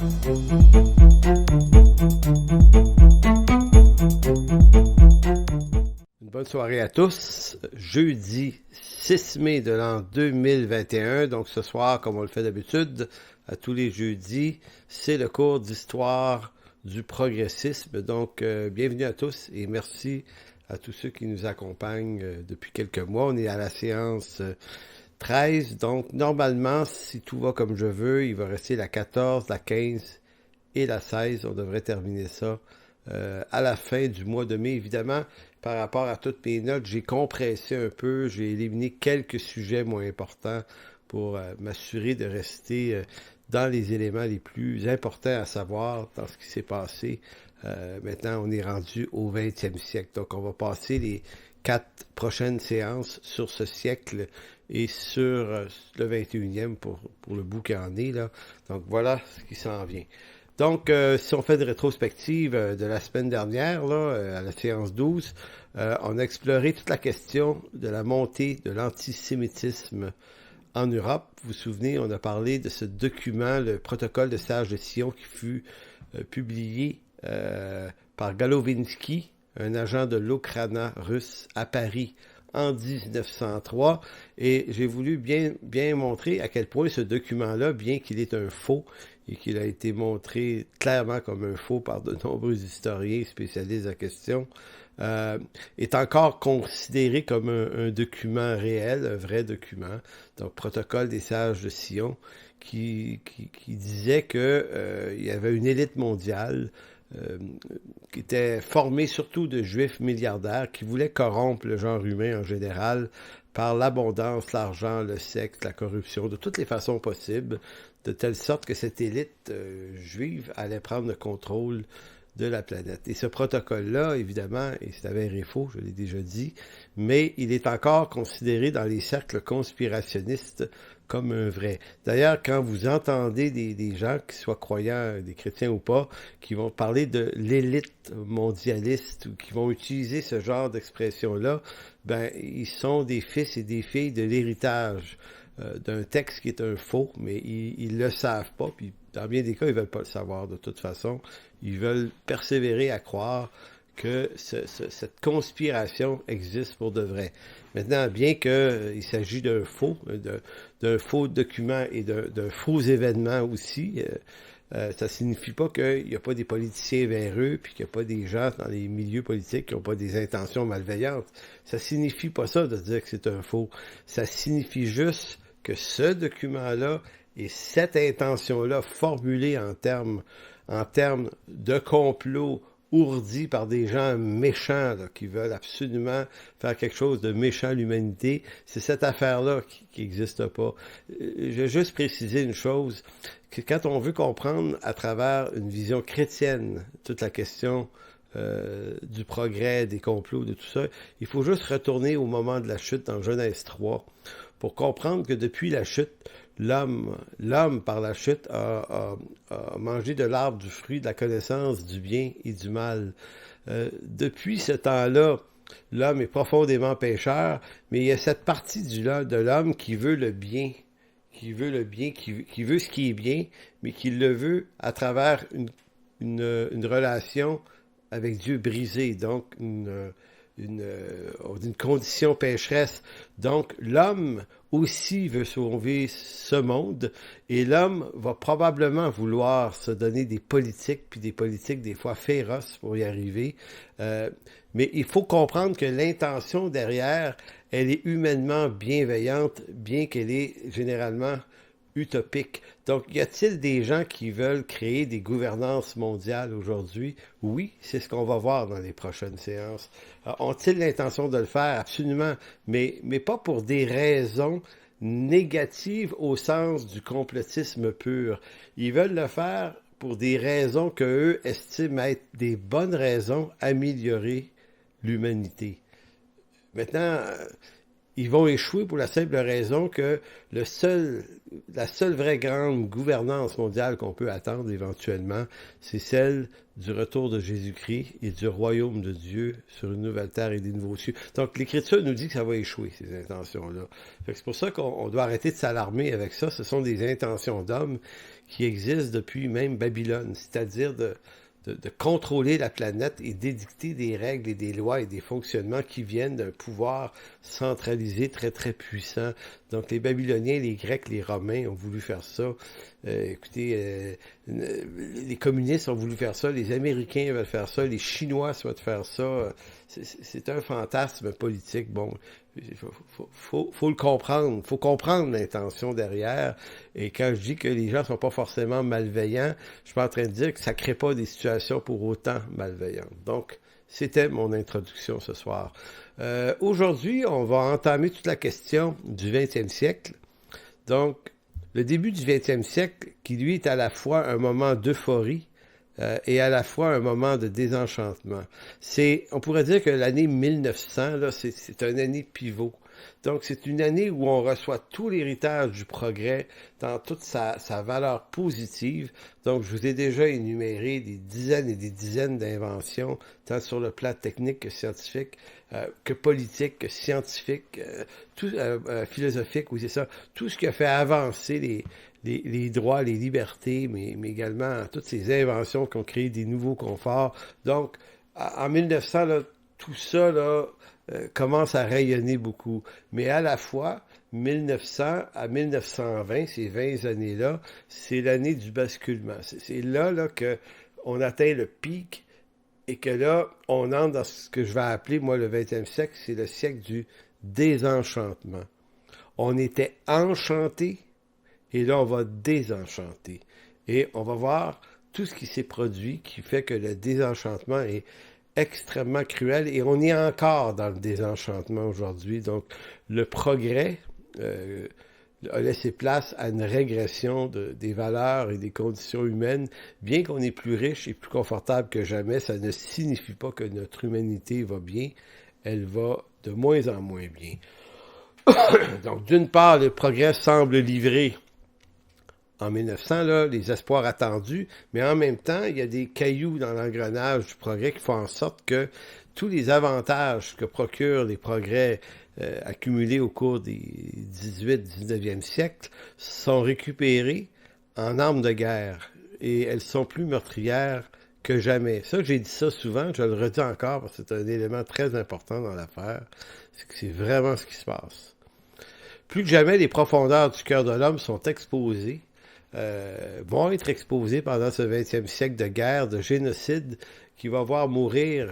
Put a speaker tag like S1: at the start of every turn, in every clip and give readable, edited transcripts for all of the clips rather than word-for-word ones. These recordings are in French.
S1: Une bonne soirée à tous. Jeudi 6 mai de l'an 2021. Donc ce soir, comme on le fait d'habitude, à tous les jeudis, c'est le cours d'histoire du progressisme. Donc bienvenue à tous et merci à tous ceux qui nous accompagnent depuis quelques mois. On est à la séance 13. Donc normalement, si tout va comme je veux, il va rester la 14, la 15 et la 16. On devrait terminer ça à la fin du mois de mai. Évidemment, par rapport à toutes mes notes, j'ai compressé un peu, j'ai éliminé quelques sujets moins importants pour m'assurer de rester dans les éléments les plus importants à savoir dans ce qui s'est passé. Maintenant, on est rendu au 20e siècle. Donc, on va passer les 4 prochaines séances sur ce siècle et sur le 21e pour le bout qu'il en est, là. Donc, voilà ce qui s'en vient. Donc, si on fait une rétrospective de la semaine dernière, là, à la séance 12, on a exploré toute la question de la montée de l'antisémitisme en Europe. Vous vous souvenez, on a parlé de ce document, le protocole de Sage de Sion, qui fut publié par Golovinsky, un agent de l'Okrana russe à Paris en 1903. Et j'ai voulu bien montrer à quel point ce document-là, bien qu'il est un faux, et qu'il a été montré clairement comme un faux par de nombreux historiens spécialistes de la question, est encore considéré comme un document réel, un vrai document, donc protocole des sages de Sion, qui disait que il y avait une élite mondiale qui était formée surtout de juifs milliardaires qui voulaient corrompre le genre humain en général par l'abondance, l'argent, le sexe, la corruption, de toutes les façons possibles, de telle sorte que cette élite juive allait prendre le contrôle de la planète. Et ce protocole-là, évidemment, et c'est avéré faux, je l'ai déjà dit, mais il est encore considéré dans les cercles conspirationnistes comme un vrai. D'ailleurs, quand vous entendez des gens, qui soient croyants, des chrétiens ou pas, qui vont parler de l'élite mondialiste ou qui vont utiliser ce genre d'expression-là, ben, ils sont des fils et des filles de l'héritage d'un texte qui est un faux, mais ils le savent pas, puis dans bien des cas, ils veulent pas le savoir de toute façon. Ils veulent persévérer à croire que cette conspiration existe pour de vrai. Maintenant, bien qu'il s'agit d'un faux document et d'un faux événement aussi, ça signifie pas qu'il n'y a pas des politiciens véreux, puis qu'il n'y a pas des gens dans les milieux politiques qui n'ont pas des intentions malveillantes. Ça signifie pas ça de dire que c'est un faux. Ça signifie juste que ce document-là et cette intention-là formulée en termes de complot ourdi par des gens méchants là, qui veulent absolument faire quelque chose de méchant à l'humanité, c'est cette affaire-là qui n'existe pas. Je vais juste préciser une chose, que quand on veut comprendre à travers une vision chrétienne toute la question du progrès, des complots, de tout ça, il faut juste retourner au moment de la chute dans Genèse 3 pour comprendre que depuis la chute, l'homme par la chute, a mangé de l'arbre du fruit de la connaissance du bien et du mal. Depuis ce temps-là, l'homme est profondément pécheur, mais il y a cette partie de l'homme qui veut le bien, qui veut ce qui est bien, mais qui le veut à travers une relation avec Dieu brisée, donc une condition pécheresse. Donc, l'homme aussi veut sauver ce monde et l'homme va probablement vouloir se donner des politiques, puis des politiques des fois féroces pour y arriver. Mais il faut comprendre que l'intention derrière, elle est humainement bienveillante, bien qu'elle est généralement utopique. Donc, y a-t-il des gens qui veulent créer des gouvernances mondiales aujourd'hui? Oui, c'est ce qu'on va voir dans les prochaines séances. Ont-ils l'intention de le faire? Absolument, mais pas pour des raisons négatives au sens du complotisme pur. Ils veulent le faire pour des raisons qu'eux estiment être des bonnes raisons, améliorer l'humanité. Maintenant, ils vont échouer pour la simple raison que la seule vraie grande gouvernance mondiale qu'on peut attendre éventuellement, c'est celle du retour de Jésus-Christ et du royaume de Dieu sur une nouvelle terre et des nouveaux cieux. Donc l'Écriture nous dit que ça va échouer, ces intentions-là. C'est pour ça qu'on doit arrêter de s'alarmer avec ça. Ce sont des intentions d'hommes qui existent depuis même Babylone, c'est-à-dire de contrôler la planète et d'édicter des règles et des lois et des fonctionnements qui viennent d'un pouvoir centralisé très très puissant. Donc les Babyloniens, les Grecs, les Romains ont voulu faire ça. Écoutez, les communistes ont voulu faire ça, les Américains veulent faire ça, les Chinois souhaitent faire ça. C'est un fantasme politique. Bon, faut le comprendre. Faut comprendre l'intention derrière. Et quand je dis que les gens sont pas forcément malveillants, je suis pas en train de dire que ça crée pas des situations pour autant malveillantes. Donc, c'était mon introduction ce soir. Aujourd'hui, on va entamer toute la question du 20e siècle. Donc, le début du 20e siècle, qui lui est à la fois un moment d'euphorie et à la fois un moment de désenchantement. On pourrait dire que l'année 1900, là, c'est une année pivot. Donc, c'est une année où on reçoit tout l'héritage du progrès dans toute sa valeur positive. Donc, je vous ai déjà énuméré des dizaines et des dizaines d'inventions, tant sur le plan technique que scientifique, que politique, que scientifique, philosophique, oui, c'est ça. Tout ce qui a fait avancer les droits, les libertés, mais également toutes ces inventions qui ont créé des nouveaux conforts. Donc, en 1900, là, tout ça, là, commence à rayonner beaucoup. Mais à la fois, 1900 à 1920, ces 20 années-là, c'est l'année du basculement. C'est là que on atteint le pic et que là, on entre dans ce que je vais appeler, moi, le 20e siècle, c'est le siècle du désenchantement. On était enchanté et là, on va désenchanter. Et on va voir tout ce qui s'est produit qui fait que le désenchantement est extrêmement cruel et on est encore dans le désenchantement aujourd'hui. Donc, le progrès a laissé place à une régression des valeurs et des conditions humaines. Bien qu'on est plus riche et plus confortable que jamais, ça ne signifie pas que notre humanité va bien. Elle va de moins en moins bien. Donc, d'une part, le progrès semble livrer en 1900, là, les espoirs attendus, mais en même temps, il y a des cailloux dans l'engrenage du progrès qui font en sorte que tous les avantages que procurent les progrès accumulés au cours des 18-19e siècles sont récupérés en armes de guerre et elles sont plus meurtrières que jamais. Ça, j'ai dit ça souvent, je le redis encore parce que c'est un élément très important dans l'affaire, c'est que c'est vraiment ce qui se passe. Plus que jamais, les profondeurs du cœur de l'homme sont exposées, vont être exposés pendant ce 20e siècle de guerre, de génocide, qui va voir mourir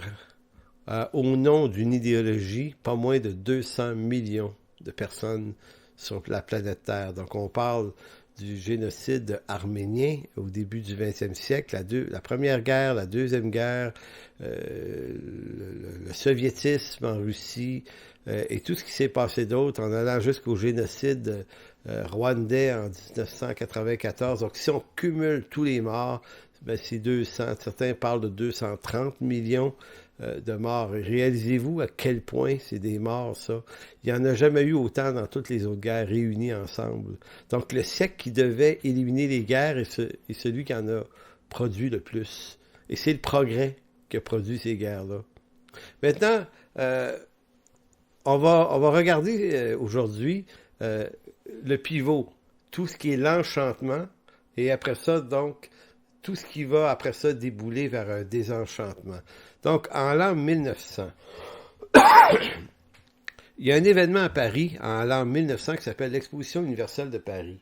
S1: au nom d'une idéologie pas moins de 200 millions de personnes sur la planète Terre. Donc on parle du génocide arménien au début du 20e siècle, la première guerre, la deuxième guerre, le soviétisme en Russie, et tout ce qui s'est passé d'autre en allant jusqu'au génocide rwandais en 1994. Donc, si on cumule tous les morts, ben, c'est 200. Certains parlent de 230 millions de morts. Et réalisez-vous à quel point c'est des morts, ça. Il n'y en a jamais eu autant dans toutes les autres guerres réunies ensemble. Donc, le siècle qui devait éliminer les guerres est celui qui en a produit le plus. Et c'est le progrès qui a produit ces guerres-là. Maintenant, on va regarder aujourd'hui le pivot, tout ce qui est l'enchantement, et après ça, donc, tout ce qui va après ça débouler vers un désenchantement. Donc, en l'an 1900, il y a un événement à Paris, en l'an 1900, qui s'appelle l'Exposition universelle de Paris.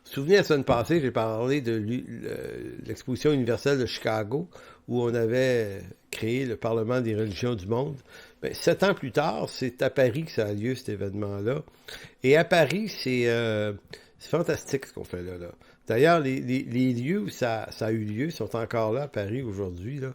S1: Souvenez, la semaine passée, j'ai parlé de l'Exposition universelle de Chicago, où on avait créé le Parlement des religions du monde. Ben, 7 ans plus tard, c'est à Paris que ça a lieu, cet événement-là. Et à Paris, c'est fantastique ce qu'on fait là. D'ailleurs, les lieux où ça a eu lieu sont encore là à Paris aujourd'hui, là.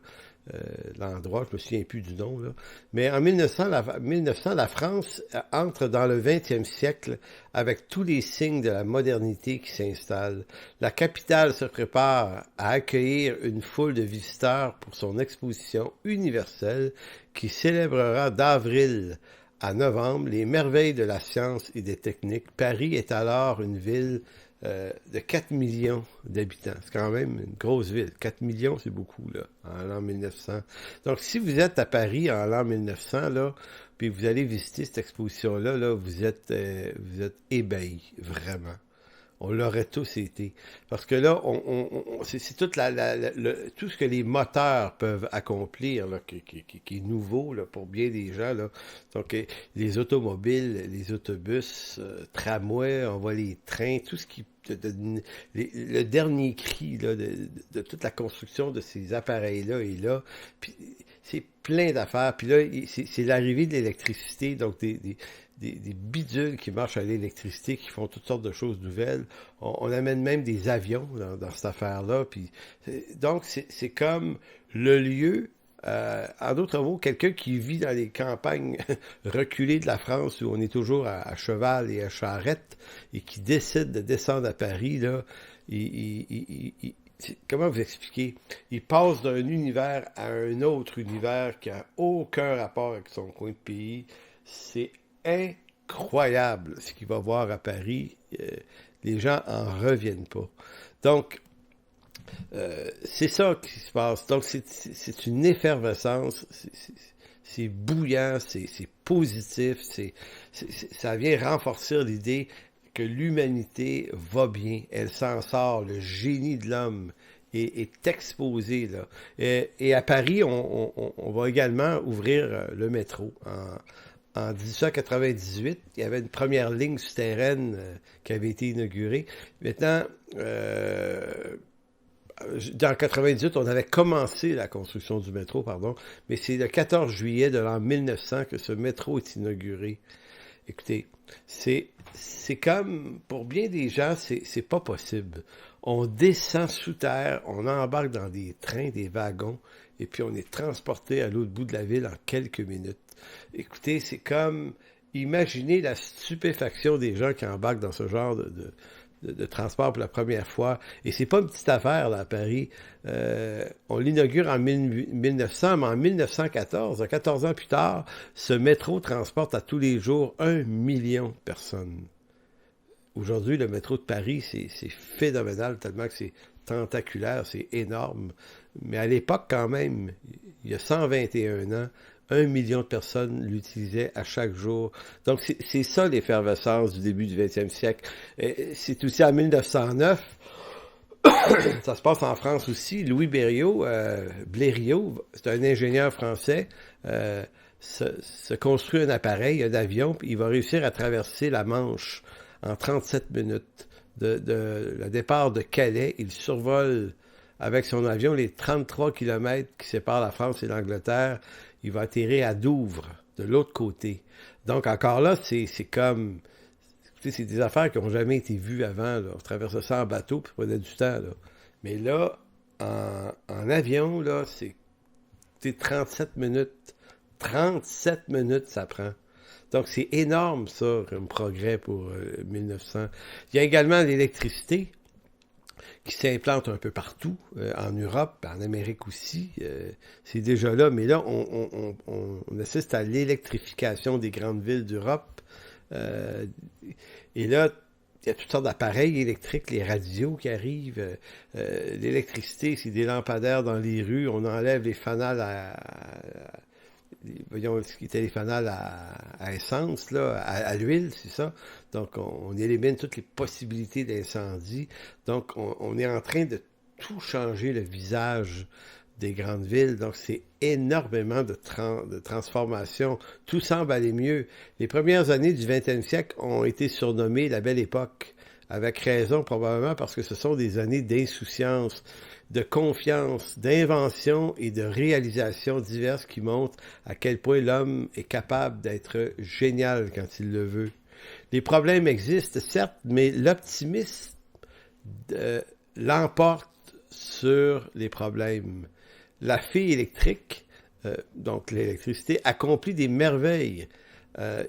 S1: l'endroit, je me souviens plus du nom, là. Mais en 1900, la France entre dans le 20e siècle avec tous les signes de la modernité qui s'installent. La capitale se prépare à accueillir une foule de visiteurs pour son exposition universelle qui célébrera d'avril à novembre les merveilles de la science et des techniques. Paris est alors une ville de 4 millions d'habitants. C'est quand même une grosse ville. 4 millions, c'est beaucoup, là, en l'an 1900. Donc, si vous êtes à Paris en l'an 1900, là, puis vous allez visiter cette exposition-là, là, vous êtes ébahis, vraiment. On l'aurait tous été. Parce que là, c'est tout tout ce que les moteurs peuvent accomplir, là, qui est nouveau là, pour bien des gens. Là. Donc, les automobiles, les autobus, tramways, on voit les trains, tout ce qui... le dernier cri là, de toute la construction de ces appareils-là est là. Puis, c'est plein d'affaires. Puis là, c'est l'arrivée de l'électricité, donc des bidules qui marchent à l'électricité, qui font toutes sortes de choses nouvelles. On amène même des avions dans cette affaire-là. Puis, donc, c'est comme le lieu, en d'autres mots, quelqu'un qui vit dans les campagnes reculées de la France, où on est toujours à cheval et à charrette, et qui décide de descendre à Paris, là, comment vous expliquer? Il passe d'un univers à un autre univers qui n'a aucun rapport avec son coin de pays. C'est incroyable ce qu'il va voir à Paris. Les gens en reviennent pas. Donc, c'est ça qui se passe. Donc, c'est une effervescence. C'est bouillant, c'est positif. Ça vient renforcer l'idée que l'humanité va bien. Elle s'en sort. Le génie de l'homme est exposé, là. Et à Paris, on va également ouvrir le métro. En 1898, il y avait une première ligne souterraine qui avait été inaugurée. Maintenant, dans 98, on avait commencé la construction du métro, mais c'est le 14 juillet de l'an 1900 que ce métro est inauguré. Écoutez, c'est comme, pour bien des gens, c'est pas possible. On descend sous terre, on embarque dans des trains, des wagons, et puis on est transporté à l'autre bout de la ville en quelques minutes. Écoutez, c'est comme, imaginez la stupéfaction des gens qui embarquent dans ce genre de transport pour la première fois. Et c'est pas une petite affaire, là, à Paris. On l'inaugure en 1900, mais en 1914, 14 ans plus tard, ce métro transporte à tous les jours 1 million de personnes. Aujourd'hui, le métro de Paris, c'est phénoménal, tellement que c'est tentaculaire, c'est énorme. Mais à l'époque, quand même, il y a 121 ans, 1 million de personnes l'utilisaient à chaque jour. Donc, c'est ça l'effervescence du début du 20e siècle. C'est aussi en 1909, ça se passe en France aussi, Louis Blériot, c'est un ingénieur français, se construit un appareil, un avion, puis il va réussir à traverser la Manche en 37 minutes. Le départ de Calais, il survole avec son avion les 33 kilomètres qui séparent la France et l'Angleterre. Il va atterrir à Douvres, de l'autre côté. Donc, encore là, c'est comme... C'est des affaires qui n'ont jamais été vues avant. Là. On traverse ça en bateau, puis ça prenait du temps. Là. Mais là, en avion, là, c'est 37 minutes. 37 minutes, ça prend. Donc, c'est énorme, ça, comme progrès pour 1900. Il y a également l'électricité qui s'implante un peu partout, en Europe, en Amérique aussi. C'est déjà là, mais là, on assiste à l'électrification des grandes villes d'Europe. Et là, il y a toutes sortes d'appareils électriques, les radios qui arrivent. L'électricité, c'est des lampadaires dans les rues. On enlève les fanales voyons ce qui était les fanales à essence, là, à l'huile, c'est ça. Donc, on élimine toutes les possibilités d'incendie. Donc, on est en train de tout changer le visage des grandes villes. Donc, c'est énormément de transformations. Tout semble aller mieux. Les premières années du 20e siècle ont été surnommées la Belle Époque. Avec raison, probablement, parce que ce sont des années d'insouciance, de confiance, d'invention et de réalisations diverses qui montrent à quel point l'homme est capable d'être génial quand il le veut. Les problèmes existent, certes, mais l'optimisme l'emporte sur les problèmes. la fée électrique, donc l'électricité, accomplit des merveilles.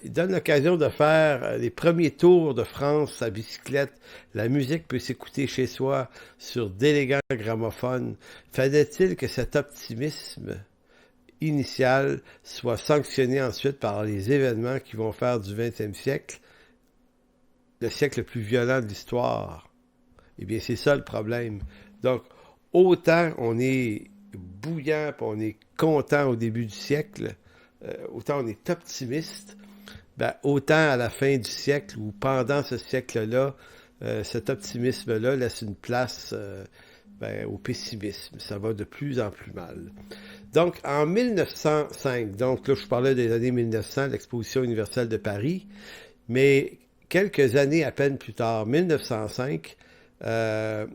S1: Il donne l'occasion de faire les premiers tours de France à bicyclette. La musique peut s'écouter chez soi sur d'élégants gramophones. Fallait-il que cet optimisme initial soit sanctionné ensuite par les événements qui vont faire du 20e siècle le siècle le plus violent de l'histoire? Eh bien, c'est ça le problème. Donc, autant on est bouillant, puis on est content au début du siècle, autant on est optimiste, ben, autant à la fin du siècle ou pendant ce siècle-là, cet optimisme-là laisse une place au pessimisme. Ça va de plus en plus mal. Donc, en 1905, donc là, je parlais des années 1900, l'Exposition universelle de Paris, mais quelques années à peine plus tard, 1905, il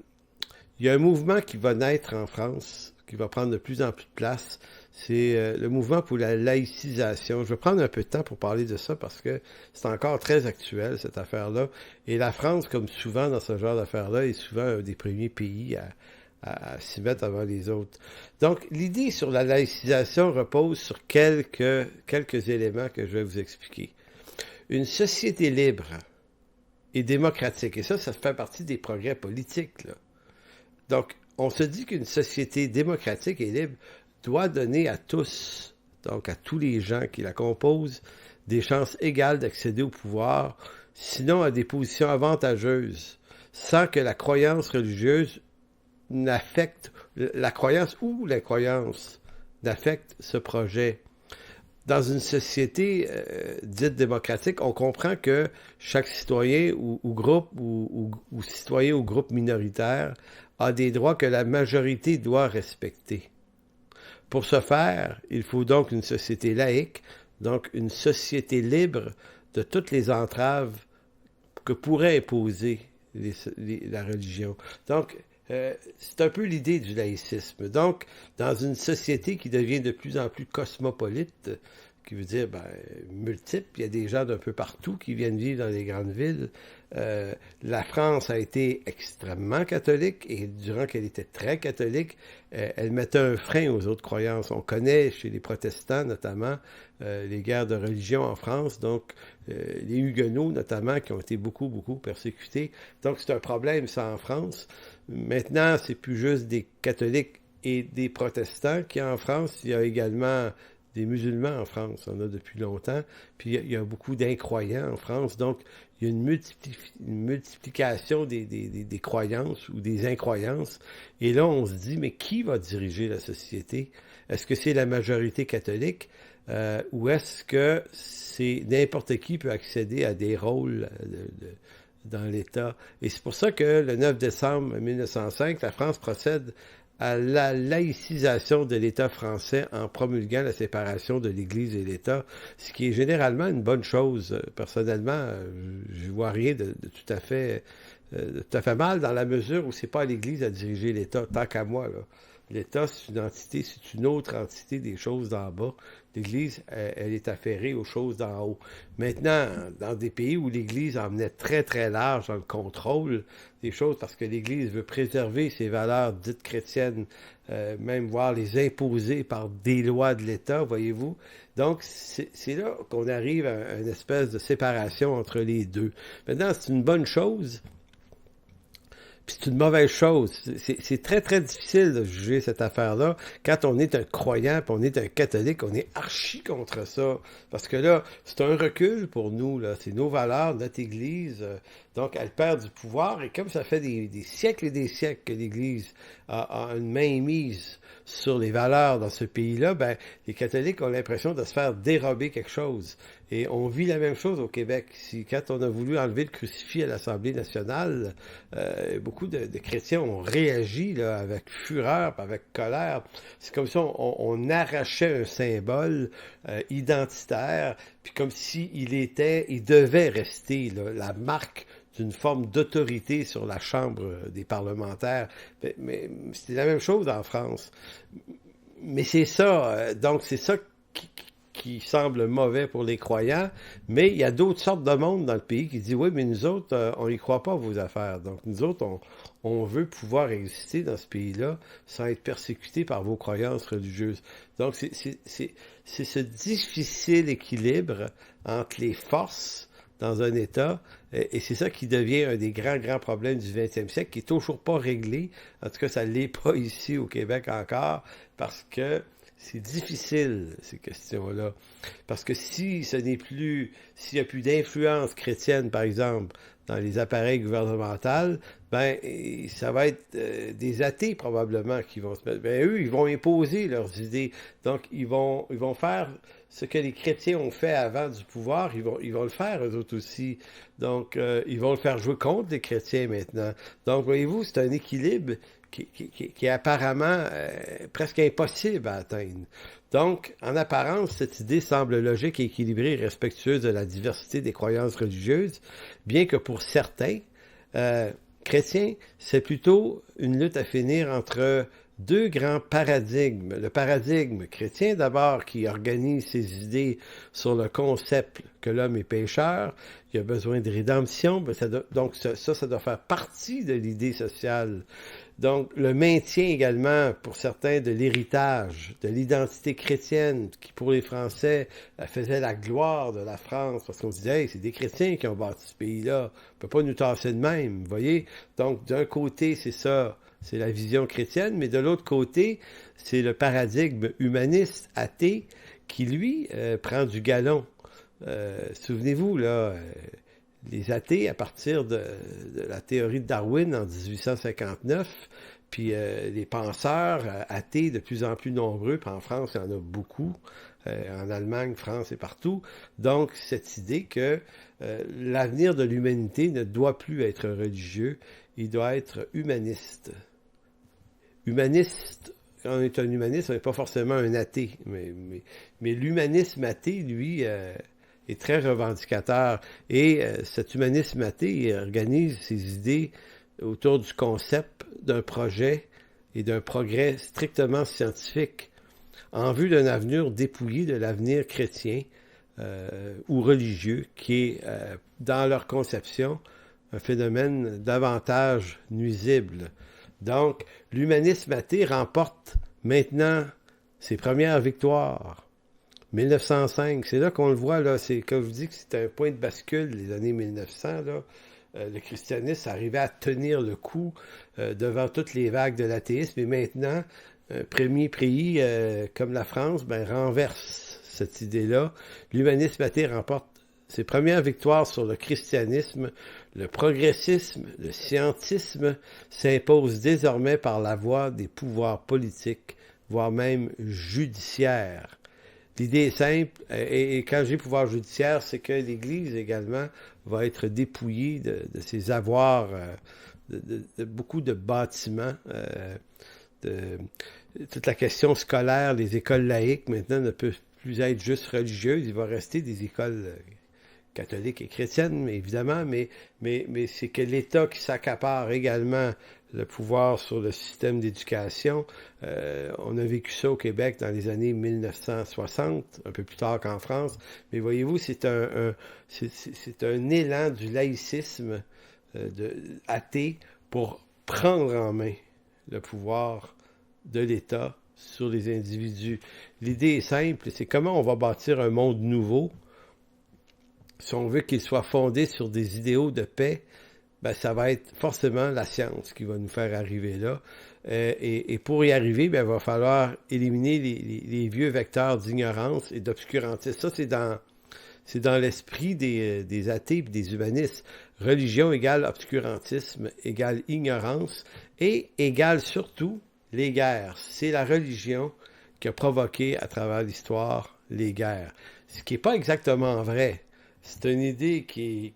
S1: y a un mouvement qui va naître en France, qui va prendre de plus en plus de place. C'est le mouvement pour la laïcisation. Je vais prendre un peu de temps pour parler de ça parce que c'est encore très actuel, cette affaire-là. Et la France, comme souvent dans ce genre d'affaires-là, est souvent un des premiers pays à s'y mettre avant les autres. Donc, l'idée sur la laïcisation repose sur quelques éléments que je vais vous expliquer. Une société libre et démocratique, et ça fait partie des progrès politiques, là. Donc, on se dit qu'une société démocratique et libre doit donner à tous, donc à tous les gens qui la composent, des chances égales d'accéder au pouvoir, sinon à des positions avantageuses, sans que la croyance religieuse n'affecte, la croyance ou l'incroyance n'affecte ce projet. Dans une société dite démocratique, on comprend que chaque citoyen ou groupe ou citoyen ou groupe minoritaire a des droits que la majorité doit respecter. Pour ce faire, il faut donc une société laïque, donc une société libre de toutes les entraves que pourrait imposer la religion. Donc, c'est un peu l'idée du laïcisme. Donc, dans une société qui devient de plus en plus cosmopolite, qui veut dire multiple, il y a des gens d'un peu partout qui viennent vivre dans les grandes villes. La France a été extrêmement catholique et durant qu'elle était très catholique, elle mettait un frein aux autres croyances. On connaît chez les protestants notamment les guerres de religion en France, donc les Huguenots notamment qui ont été beaucoup persécutés. Donc c'est un problème ça en France. Maintenant, c'est plus juste des catholiques et des protestants qui en France, il y a également des musulmans en France, on a depuis longtemps, puis il y a beaucoup d'incroyants en France, donc il y a une multiplication des croyances ou des incroyances, et là on se dit, mais qui va diriger la société? Est-ce que c'est la majorité catholique, ou est-ce que c'est n'importe qui peut accéder à des rôles dans l'État? Et c'est pour ça que le 9 décembre 1905, la France procède à la laïcisation de l'État français en promulguant la séparation de l'Église et l'État, ce qui est généralement une bonne chose. Personnellement, je vois rien de tout à fait mal dans la mesure où c'est pas à l'Église à diriger l'État, tant qu'à moi, là. L'État, c'est une entité, c'est une autre entité des choses d'en bas. L'Église, elle est affairée aux choses d'en haut. Maintenant, dans des pays où l'Église emmenait très, très large dans le contrôle des choses, parce que l'Église veut préserver ses valeurs dites chrétiennes, même voire les imposer par des lois de l'État, voyez-vous. Donc, c'est là qu'on arrive à une espèce de séparation entre les deux. Maintenant, c'est une bonne chose. Puis c'est une mauvaise chose. C'est très, très difficile de juger cette affaire-là. Quand on est un croyant, puis on est un catholique, on est archi contre ça. Parce que là, c'est un recul pour nous, là. C'est nos valeurs, notre Église. Donc, elle perd du pouvoir. Et comme ça fait des siècles et des siècles que l'Église a une mainmise sur les valeurs dans ce pays-là, ben, les catholiques ont l'impression de se faire dérober quelque chose. Et on vit la même chose au Québec. Quand on a voulu enlever le crucifix à l'Assemblée nationale, beaucoup de chrétiens ont réagi là, avec fureur, avec colère. C'est comme si on arrachait un symbole identitaire, puis comme si il devait rester là, la marque d'une forme d'autorité sur la Chambre des parlementaires. Mais c'était la même chose en France. Mais c'est ça, donc c'est ça qui semble mauvais pour les croyants, mais il y a d'autres sortes de monde dans le pays qui disent, oui, mais nous autres, on n'y croit pas à vos affaires. Donc, nous autres, on veut pouvoir exister dans ce pays-là sans être persécutés par vos croyances religieuses. Donc, c'est ce difficile équilibre entre les forces dans un État, et c'est ça qui devient un des grands problèmes du 20e siècle, qui est toujours pas réglé. En tout cas, ça ne l'est pas ici au Québec encore, parce que c'est difficile, ces questions-là. Parce que si ce n'est plus, s'il n'y a plus d'influence chrétienne, par exemple, dans les appareils gouvernementaux, ben, ça va être des athées, probablement, qui vont se mettre. Ben, eux, ils vont imposer leurs idées. Donc, ils vont faire ce que les chrétiens ont fait avant du pouvoir, ils vont le faire, eux autres aussi. Donc, ils vont le faire jouer contre les chrétiens maintenant. Donc, voyez-vous, c'est un équilibre qui est apparemment presque impossible à atteindre. Donc, en apparence, cette idée semble logique et équilibrée et respectueuse de la diversité des croyances religieuses, bien que pour certains chrétiens, c'est plutôt une lutte à finir entre deux grands paradigmes. Le paradigme chrétien, d'abord, qui organise ses idées sur le concept que l'homme est pécheur, il a besoin de rédemption, ben donc ça doit faire partie de l'idée sociale. Donc, le maintien également, pour certains, de l'héritage, de l'identité chrétienne, qui pour les Français faisait la gloire de la France, parce qu'on disait, hey, c'est des chrétiens qui ont bâti ce pays-là, on peut pas nous tasser de même, vous voyez? Donc, d'un côté, c'est ça, c'est la vision chrétienne, mais de l'autre côté, c'est le paradigme humaniste, athée, qui, lui, prend du galon. Souvenez-vous, là, les athées, à partir de la théorie de Darwin en 1859, puis les penseurs athées de plus en plus nombreux, puis en France, il y en a beaucoup, en Allemagne, France et partout. Donc, cette idée que l'avenir de l'humanité ne doit plus être religieux, il doit être humaniste. Humaniste, quand on est un humaniste, on n'est pas forcément un athée, mais l'humanisme athée, lui, est très revendicateur. Et cet humanisme athée, il organise ses idées autour du concept d'un projet et d'un progrès strictement scientifique, en vue d'un avenir dépouillé de l'avenir chrétien ou religieux, qui est, dans leur conception, un phénomène davantage nuisible. Donc, l'humanisme athée remporte maintenant ses premières victoires. 1905, c'est là qu'on le voit, là, c'est comme je vous dis que c'est un point de bascule, les années 1900, là. Le christianisme arrivait à tenir le coup devant toutes les vagues de l'athéisme, et maintenant, un premier pays comme la France, ben, renverse cette idée-là. L'humanisme athée remporte ses premières victoires sur le christianisme. Le progressisme, le scientisme s'impose désormais par la voie des pouvoirs politiques, voire même judiciaires. L'idée est simple, et quand j'ai pouvoir judiciaire, c'est que l'Église également va être dépouillée de ses avoirs, de beaucoup de bâtiments, toute la question scolaire, les écoles laïques maintenant ne peuvent plus être juste religieuses, il va rester des écoles catholiques et chrétiennes, évidemment, mais c'est que l'État qui s'accapare également le pouvoir sur le système d'éducation. On a vécu ça au Québec dans les années 1960, un peu plus tard qu'en France. Mais voyez-vous, c'est un élan du laïcisme athée pour prendre en main le pouvoir de l'État sur les individus. L'idée est simple, c'est comment on va bâtir un monde nouveau. Si on veut qu'il soit fondé sur des idéaux de paix, ben ça va être forcément la science qui va nous faire arriver là. Et pour y arriver, ben il va falloir éliminer les vieux vecteurs d'ignorance et d'obscurantisme. Ça, c'est dans l'esprit des athées et des humanistes. Religion égale obscurantisme, égale ignorance et égale surtout les guerres. C'est la religion qui a provoqué à travers l'histoire les guerres. Ce qui n'est pas exactement vrai. C'est une idée qui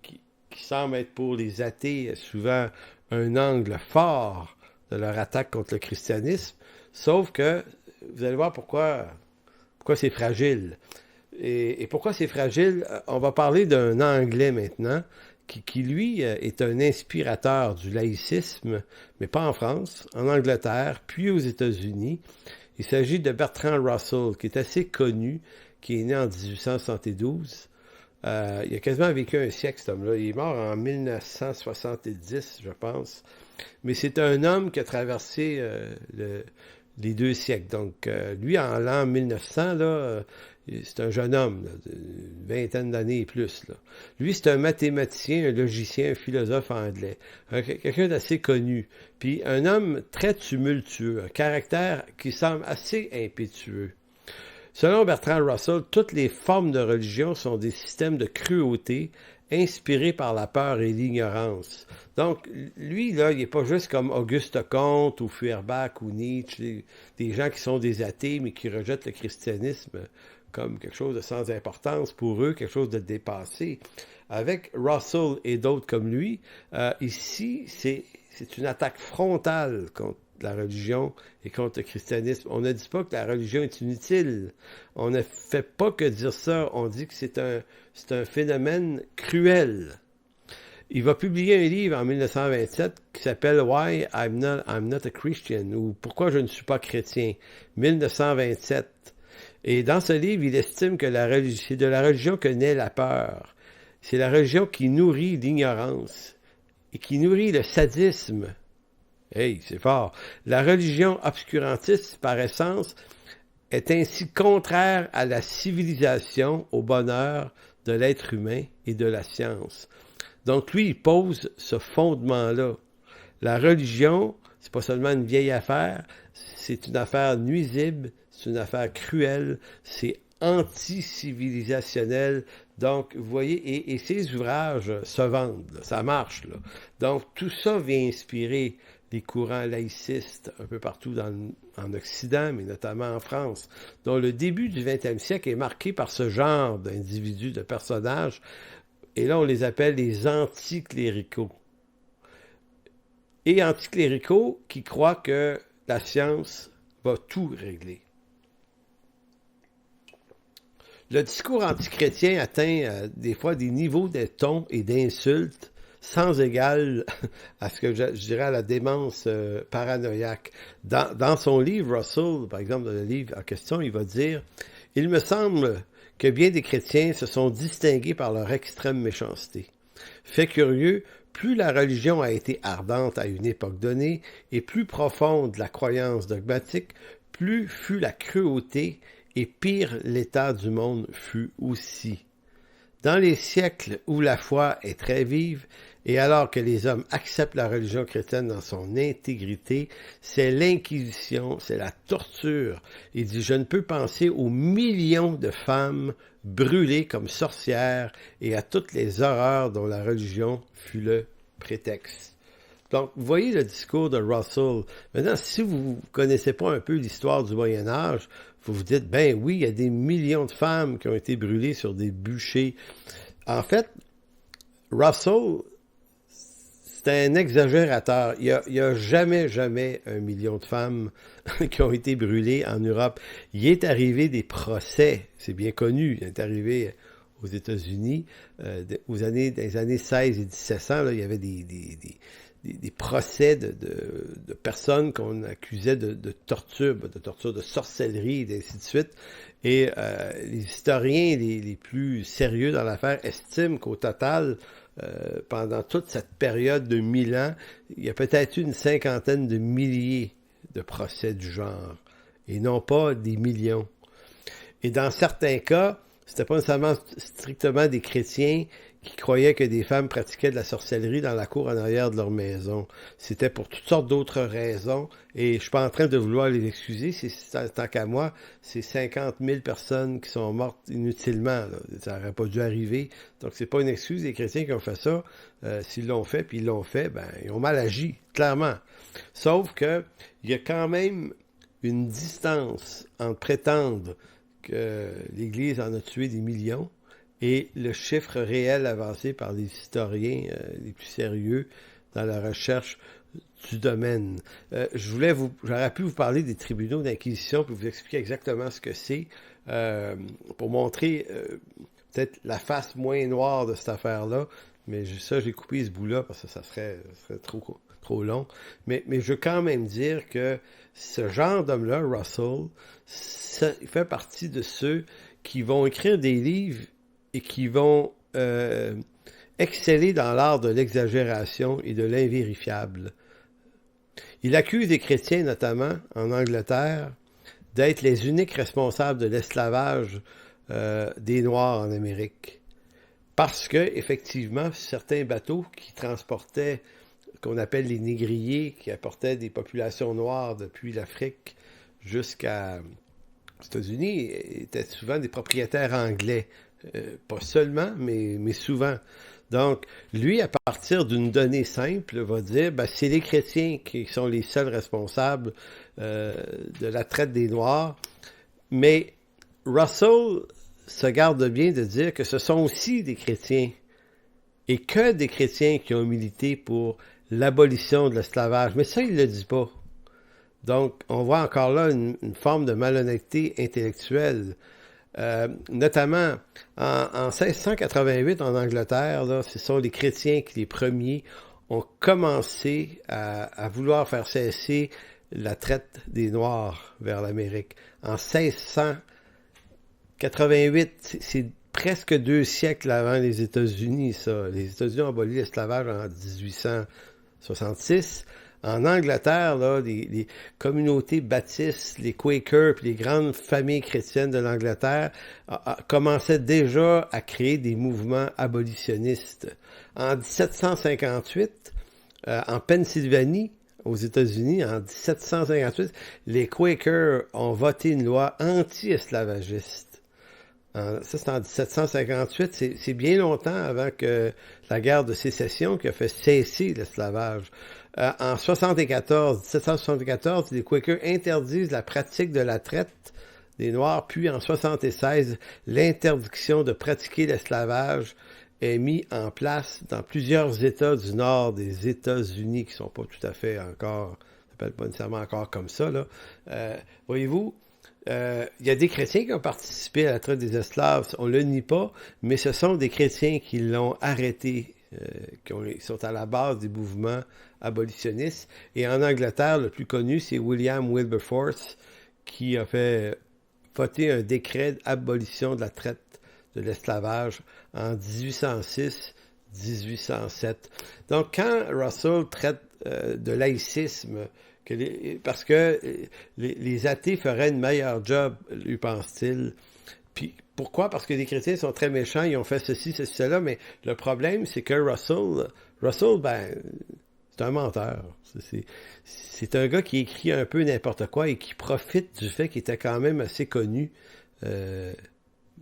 S1: semble être pour les athées souvent un angle fort de leur attaque contre le christianisme, sauf que vous allez voir pourquoi c'est fragile. Et pourquoi c'est fragile? On va parler d'un Anglais maintenant, qui lui est un inspirateur du laïcisme, mais pas en France, en Angleterre, puis aux États-Unis. Il s'agit de Bertrand Russell, qui est assez connu, qui est né en 1872. Il a quasiment vécu un siècle, cet homme-là. Il est mort en 1970, je pense. Mais c'est un homme qui a traversé les 2 siècles. Donc, lui, en l'an 1900, là, c'est un jeune homme, là, d'une vingtaine d'années et plus. Là. Lui, c'est un mathématicien, un logicien, un philosophe anglais. Quelqu'un d'assez connu. Puis un homme très tumultueux, un caractère qui semble assez impétueux. Selon Bertrand Russell, toutes les formes de religion sont des systèmes de cruauté inspirés par la peur et l'ignorance. Donc, lui, là, il n'est pas juste comme Auguste Comte ou Feuerbach ou Nietzsche, des gens qui sont des athées mais qui rejettent le christianisme comme quelque chose de sans importance pour eux, quelque chose de dépassé. Avec Russell et d'autres comme lui, ici, c'est une attaque frontale contre la religion et contre le christianisme. On ne dit pas que la religion est inutile. On ne fait pas que dire ça. On dit que c'est un phénomène cruel. Il va publier un livre en 1927 qui s'appelle Why I'm not a Christian, ou Pourquoi je ne suis pas chrétien, 1927. Et dans ce livre, il estime que c'est de la religion que naît la peur. C'est la religion qui nourrit l'ignorance et qui nourrit le sadisme. Hey, c'est fort. La religion obscurantiste, par essence, est ainsi contraire à la civilisation, au bonheur de l'être humain et de la science. Donc, lui, il pose ce fondement-là. La religion, c'est pas seulement une vieille affaire, c'est une affaire nuisible, c'est une affaire cruelle, c'est anti-civilisationnel. Donc, vous voyez, et ces ouvrages se vendent, là, ça marche, là. Donc, tout ça vient inspirer les courants laïcistes un peu partout en Occident, mais notamment en France, dont le début du 20e siècle est marqué par ce genre d'individus, de personnages, et là on les appelle les anticléricaux. Et anticléricaux qui croient que la science va tout régler. Le discours antichrétien atteint des fois des niveaux de ton et d'insultes sans égal à ce que je dirais à la démence paranoïaque. Dans son livre, Russell, par exemple, dans le livre en question, il va dire « Il me semble que bien des chrétiens se sont distingués par leur extrême méchanceté. Fait curieux, plus la religion a été ardente à une époque donnée et plus profonde la croyance dogmatique, plus fut la cruauté et pire l'état du monde fut aussi. Dans les siècles où la foi est très vive, et alors que les hommes acceptent la religion chrétienne dans son intégrité, c'est l'inquisition, c'est la torture. Il dit, je ne peux penser aux millions de femmes brûlées comme sorcières et à toutes les horreurs dont la religion fut le prétexte. Donc, vous voyez le discours de Russell. Maintenant, si vous ne connaissez pas un peu l'histoire du Moyen Âge, vous vous dites, ben oui, il y a des millions de femmes qui ont été brûlées sur des bûchers. En fait, Russell, c'est un exagérateur. Il y a jamais 1 million de femmes qui ont été brûlées en Europe. Il est arrivé des procès, c'est bien connu, il est arrivé aux États-Unis, dans les années 16 et 1700, là, il y avait des procès de personnes qu'on accusait de torture, de sorcellerie, et ainsi de suite. Et les historiens les plus sérieux dans l'affaire estiment qu'au total, pendant toute cette période de 1000 ans, il y a peut-être eu une 50aine de milliers de procès du genre, et non pas des millions. Et dans certains cas, c'était pas nécessairement strictement des chrétiens qui croyaient que des femmes pratiquaient de la sorcellerie dans la cour en arrière de leur maison. C'était pour toutes sortes d'autres raisons, et je suis pas en train de vouloir les excuser, tant qu'à moi, c'est 50 000 personnes qui sont mortes inutilement, là. Ça n'aurait pas dû arriver, donc c'est pas une excuse des chrétiens qui ont fait ça. S'ils l'ont fait, puis ils l'ont fait, ben ils ont mal agi, clairement. Sauf que il y a quand même une distance entre prétendre que l'Église en a tué des millions et le chiffre réel avancé par les historiens les plus sérieux dans la recherche du domaine. J'aurais pu vous parler des tribunaux d'inquisition pour vous expliquer exactement ce que c'est, pour montrer peut-être la face moins noire de cette affaire-là, mais j'ai coupé ce bout-là parce que ça serait trop long. Mais je veux quand même dire que ce genre d'homme-là, Russell, il fait partie de ceux qui vont écrire des livres et qui vont exceller dans l'art de l'exagération et de l'invérifiable. Il accuse les chrétiens, notamment en Angleterre, d'être les uniques responsables de l'esclavage des Noirs en Amérique. Parce que, effectivement, certains bateaux qui transportaient, qu'on appelle les négriers, qui apportaient des populations noires depuis l'Afrique jusqu'aux États-Unis, étaient souvent des propriétaires anglais. Pas seulement, mais souvent. Donc, lui, à partir d'une donnée simple, va dire, c'est les chrétiens qui sont les seuls responsables de la traite des Noirs. Mais Russell se garde bien de dire que ce sont aussi des chrétiens, et que des chrétiens qui ont milité pour l'abolition de l'esclavage. Mais ça, il ne le dit pas. Donc, on voit encore là une forme de malhonnêteté intellectuelle. Notamment en 1688 en Angleterre, là, ce sont les chrétiens qui les premiers ont commencé à vouloir faire cesser la traite des Noirs vers l'Amérique. En 1688, c'est presque 2 siècles avant les États-Unis, ça. Les États-Unis ont aboli l'esclavage en 1866. En Angleterre, là, les communautés baptistes, les Quakers, puis les grandes familles chrétiennes de l'Angleterre commençaient déjà à créer des mouvements abolitionnistes. En 1758, en Pennsylvanie, aux États-Unis, en 1758, les Quakers ont voté une loi anti-esclavagiste. Ça, c'est en 1758. C'est bien longtemps avant que la guerre de sécession qui a fait cesser l'esclavage. En 1774, les Quakers interdisent la pratique de la traite des Noirs, puis en 1976, l'interdiction de pratiquer l'esclavage est mise en place dans plusieurs États du nord des États-Unis, qui ne sont pas tout à fait encore, ça s'appelle pas nécessairement encore comme ça, là. Voyez-vous, il y a des chrétiens qui ont participé à la traite des esclaves, on ne le nie pas, mais ce sont des chrétiens qui l'ont arrêté, qui sont à la base des mouvements abolitionnistes. Et en Angleterre, le plus connu, c'est William Wilberforce, qui a fait voter un décret d'abolition de la traite de l'esclavage en 1806-1807. Donc, quand Russell traite de laïcisme, parce que les athées feraient une meilleure job, lui pense-t-il. Puis, pourquoi? Parce que les chrétiens sont très méchants, ils ont fait ceci, cela, mais le problème, c'est que Russell, c'est un menteur. C'est un gars qui écrit un peu n'importe quoi et qui profite du fait qu'il était quand même assez connu,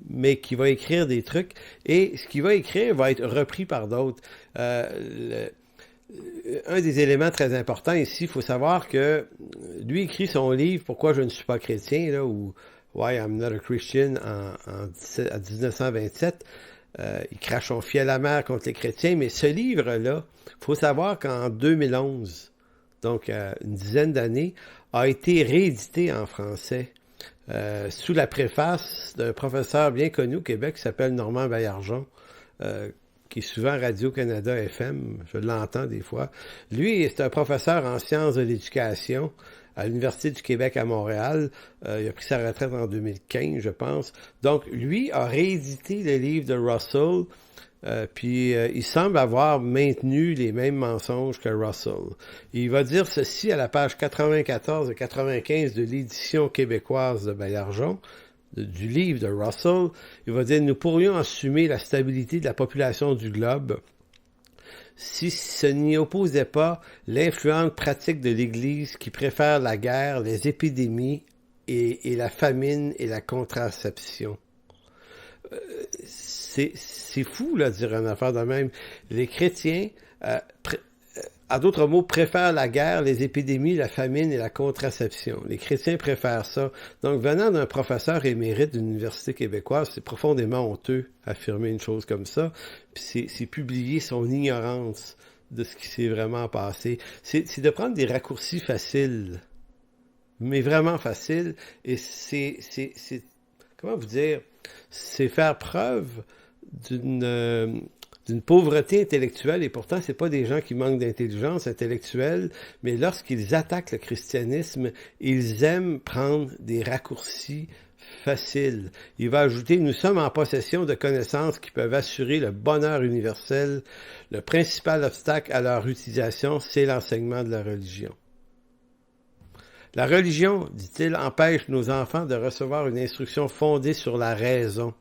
S1: mais qui va écrire des trucs, et ce qu'il va écrire va être repris par d'autres. Un des éléments très importants ici, il faut savoir que lui écrit son livre « Pourquoi je ne suis pas chrétien », là, ou « Why I'm not a Christian » à 1927. Il crache son fiel amer contre les chrétiens, mais ce livre-là, il faut savoir qu'en 2011, donc une dizaine d'années, a été réédité en français sous la préface d'un professeur bien connu au Québec qui s'appelle Normand Baillargeon, qui est souvent à Radio-Canada FM, je l'entends des fois. Lui, c'est un professeur en sciences de l'éducation à l'Université du Québec à Montréal. Il a pris sa retraite en 2015, je pense. Donc, lui a réédité le livre de Russell, puis il semble avoir maintenu les mêmes mensonges que Russell. Il va dire ceci à la page 94 et 95 de l'édition québécoise de Baillargeon, du livre de Russell. Il va dire « Nous pourrions assumer la stabilité de la population du globe si ce n'y opposait pas l'influente pratique de l'Église qui préfère la guerre, les épidémies et la famine et la contraception. » C'est fou, là, de dire une affaire de même. Les chrétiens, à d'autres mots, préfèrent la guerre, les épidémies, la famine et la contraception. Les chrétiens préfèrent ça. Donc, venant d'un professeur émérite d'une université québécoise, c'est profondément honteux d'affirmer une chose comme ça. Puis c'est publier son ignorance de ce qui s'est vraiment passé. C'est de prendre des raccourcis faciles, mais vraiment faciles. Et c'est comment vous dire, c'est faire preuve d'une pauvreté intellectuelle, et pourtant, c'est pas des gens qui manquent d'intelligence intellectuelle, mais lorsqu'ils attaquent le christianisme, ils aiment prendre des raccourcis facile. Il va ajouter, nous sommes en possession de connaissances qui peuvent assurer le bonheur universel. Le principal obstacle à leur utilisation, c'est l'enseignement de la religion. La religion, dit-il, empêche nos enfants de recevoir une instruction fondée sur la raison.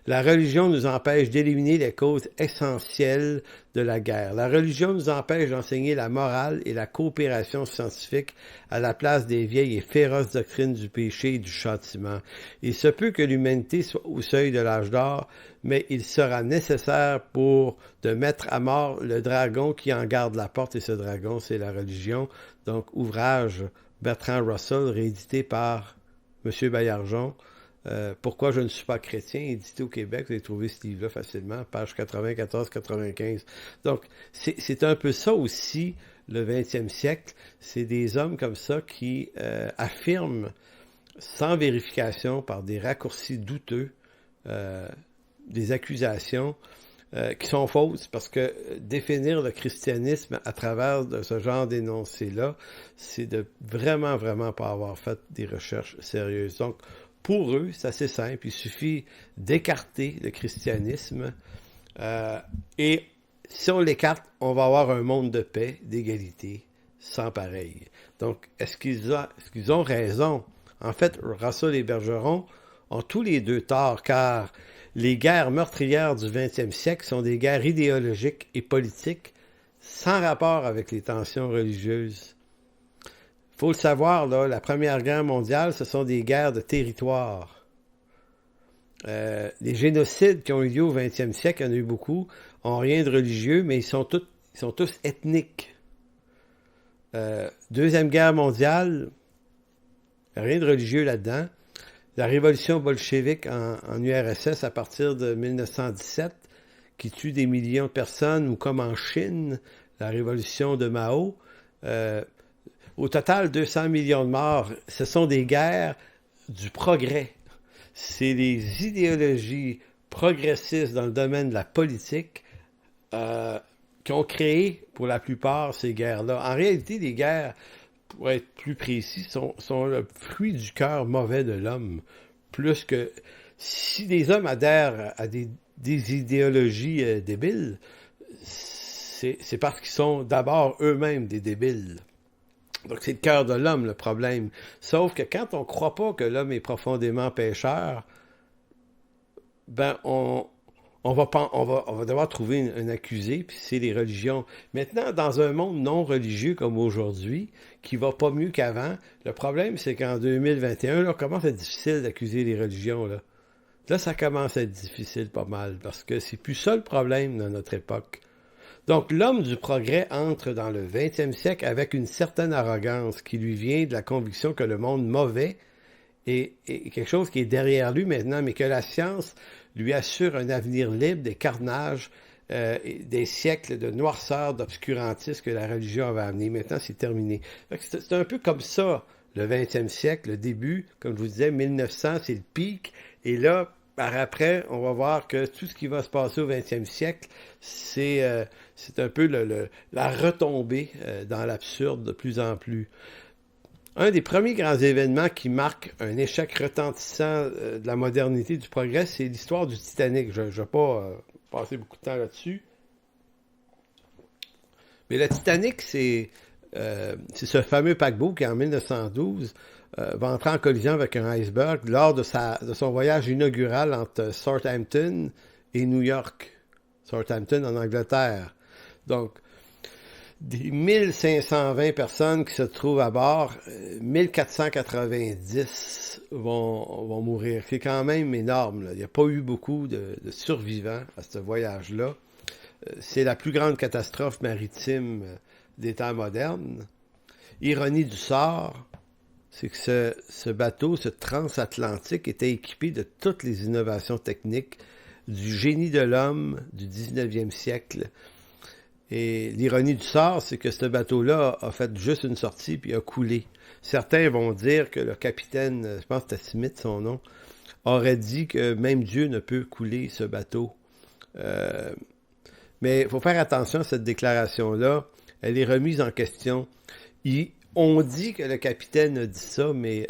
S1: La religion nous empêche d'éliminer les causes essentielles de la guerre. La religion nous empêche d'enseigner la morale et la coopération scientifique à la place des vieilles et féroces doctrines du péché et du châtiment. Il se peut que l'humanité soit au seuil de l'âge d'or, mais il sera nécessaire de mettre à mort le dragon qui en garde la porte, et ce dragon, c'est la religion. Donc, ouvrage Bertrand Russell, réédité par M. Baillargeon. Pourquoi je ne suis pas chrétien, édité au Québec. Vous allez trouver ce livre-là facilement, page 94-95. Donc, c'est un peu ça aussi, le 20e siècle. C'est des hommes comme ça qui affirment, sans vérification, par des raccourcis douteux, des accusations qui sont fausses, parce que définir le christianisme à travers de ce genre d'énoncés-là, c'est de vraiment, vraiment pas avoir fait des recherches sérieuses. Donc, pour eux, c'est assez simple. Il suffit d'écarter le christianisme et si on l'écarte, on va avoir un monde de paix, d'égalité, sans pareil. Donc, est-ce qu'ils ont raison? En fait, Russell et Bergeron ont tous les deux tort, car les guerres meurtrières du 20e siècle sont des guerres idéologiques et politiques sans rapport avec les tensions religieuses. Il faut le savoir, là, la Première Guerre mondiale, ce sont des guerres de territoire. Les génocides qui ont eu lieu au 20e siècle, il y en a eu beaucoup, n'ont rien de religieux, mais ils sont tous ethniques. Deuxième Guerre mondiale, rien de religieux là-dedans. La révolution bolchevique en URSS à partir de 1917, qui tue des millions de personnes, ou comme en Chine, la révolution de Mao, au total, 200 millions de morts. Ce sont des guerres du progrès. C'est les idéologies progressistes dans le domaine de la politique qui ont créé, pour la plupart, ces guerres-là. En réalité, les guerres, pour être plus précis, sont le fruit du cœur mauvais de l'homme. Plus que si des hommes adhèrent à des idéologies débiles, c'est parce qu'ils sont d'abord eux-mêmes des débiles. Donc, c'est le cœur de l'homme, le problème. Sauf que quand on ne croit pas que l'homme est profondément pécheur, ben, on va devoir trouver un accusé, puis c'est les religions. Maintenant, dans un monde non religieux comme aujourd'hui, qui va pas mieux qu'avant, le problème, c'est qu'en 2021, là, commence à être difficile d'accuser les religions, là. Là, ça commence à être difficile pas mal, parce que c'est plus ça le problème dans notre époque. Donc, l'homme du progrès entre dans le 20e siècle avec une certaine arrogance qui lui vient de la conviction que le monde mauvais est quelque chose qui est derrière lui maintenant, mais que la science lui assure un avenir libre des carnages, des siècles de noirceur, d'obscurantisme que la religion avait amené. Maintenant, c'est terminé. C'est un peu comme ça, le 20e siècle, le début, comme je vous disais, 1900, c'est le pic, et là, par après, on va voir que tout ce qui va se passer au 20e siècle, c'est un peu la retombée dans l'absurde de plus en plus. Un des premiers grands événements qui marque un échec retentissant de la modernité du progrès, c'est l'histoire du Titanic. Je ne vais pas passer beaucoup de temps là-dessus. Mais le Titanic, c'est ce fameux paquebot qui, en 1912, va entrer en collision avec un iceberg lors de son voyage inaugural entre Southampton et New York. Southampton en Angleterre. Donc, des 1520 personnes qui se trouvent à bord, 1490 vont mourir. C'est quand même énorme, là. Il n'y a pas eu beaucoup de survivants à ce voyage-là. C'est la plus grande catastrophe maritime des temps modernes. Ironie du sort, c'est que ce bateau, ce transatlantique, était équipé de toutes les innovations techniques du génie de l'homme du 19e siècle. Et l'ironie du sort, c'est que ce bateau-là a fait juste une sortie puis a coulé. Certains vont dire que le capitaine, je pense que c'était Smith son nom, aurait dit que même Dieu ne peut couler ce bateau. Mais il faut faire attention à cette déclaration-là. Elle est remise en question. On dit que le capitaine a dit ça, mais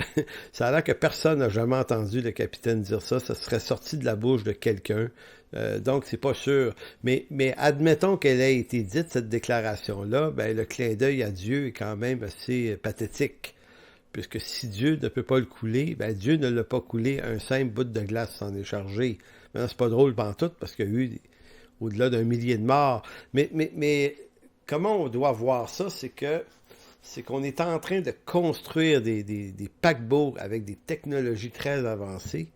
S1: ça a l'air que personne n'a jamais entendu le capitaine dire ça. Ça serait sorti de la bouche de quelqu'un. Donc, c'est pas sûr. Mais admettons qu'elle ait été dite, cette déclaration-là, ben, le clin d'œil à Dieu est quand même assez pathétique. Puisque si Dieu ne peut pas le couler, ben Dieu ne l'a pas coulé, un simple bout de glace s'en est chargé. Maintenant, c'est pas drôle pantoute, parce qu'il y a eu au-delà d'un millier de morts. Mais comment on doit voir ça, c'est qu'on est en train de construire des paquebots avec des technologies très avancées.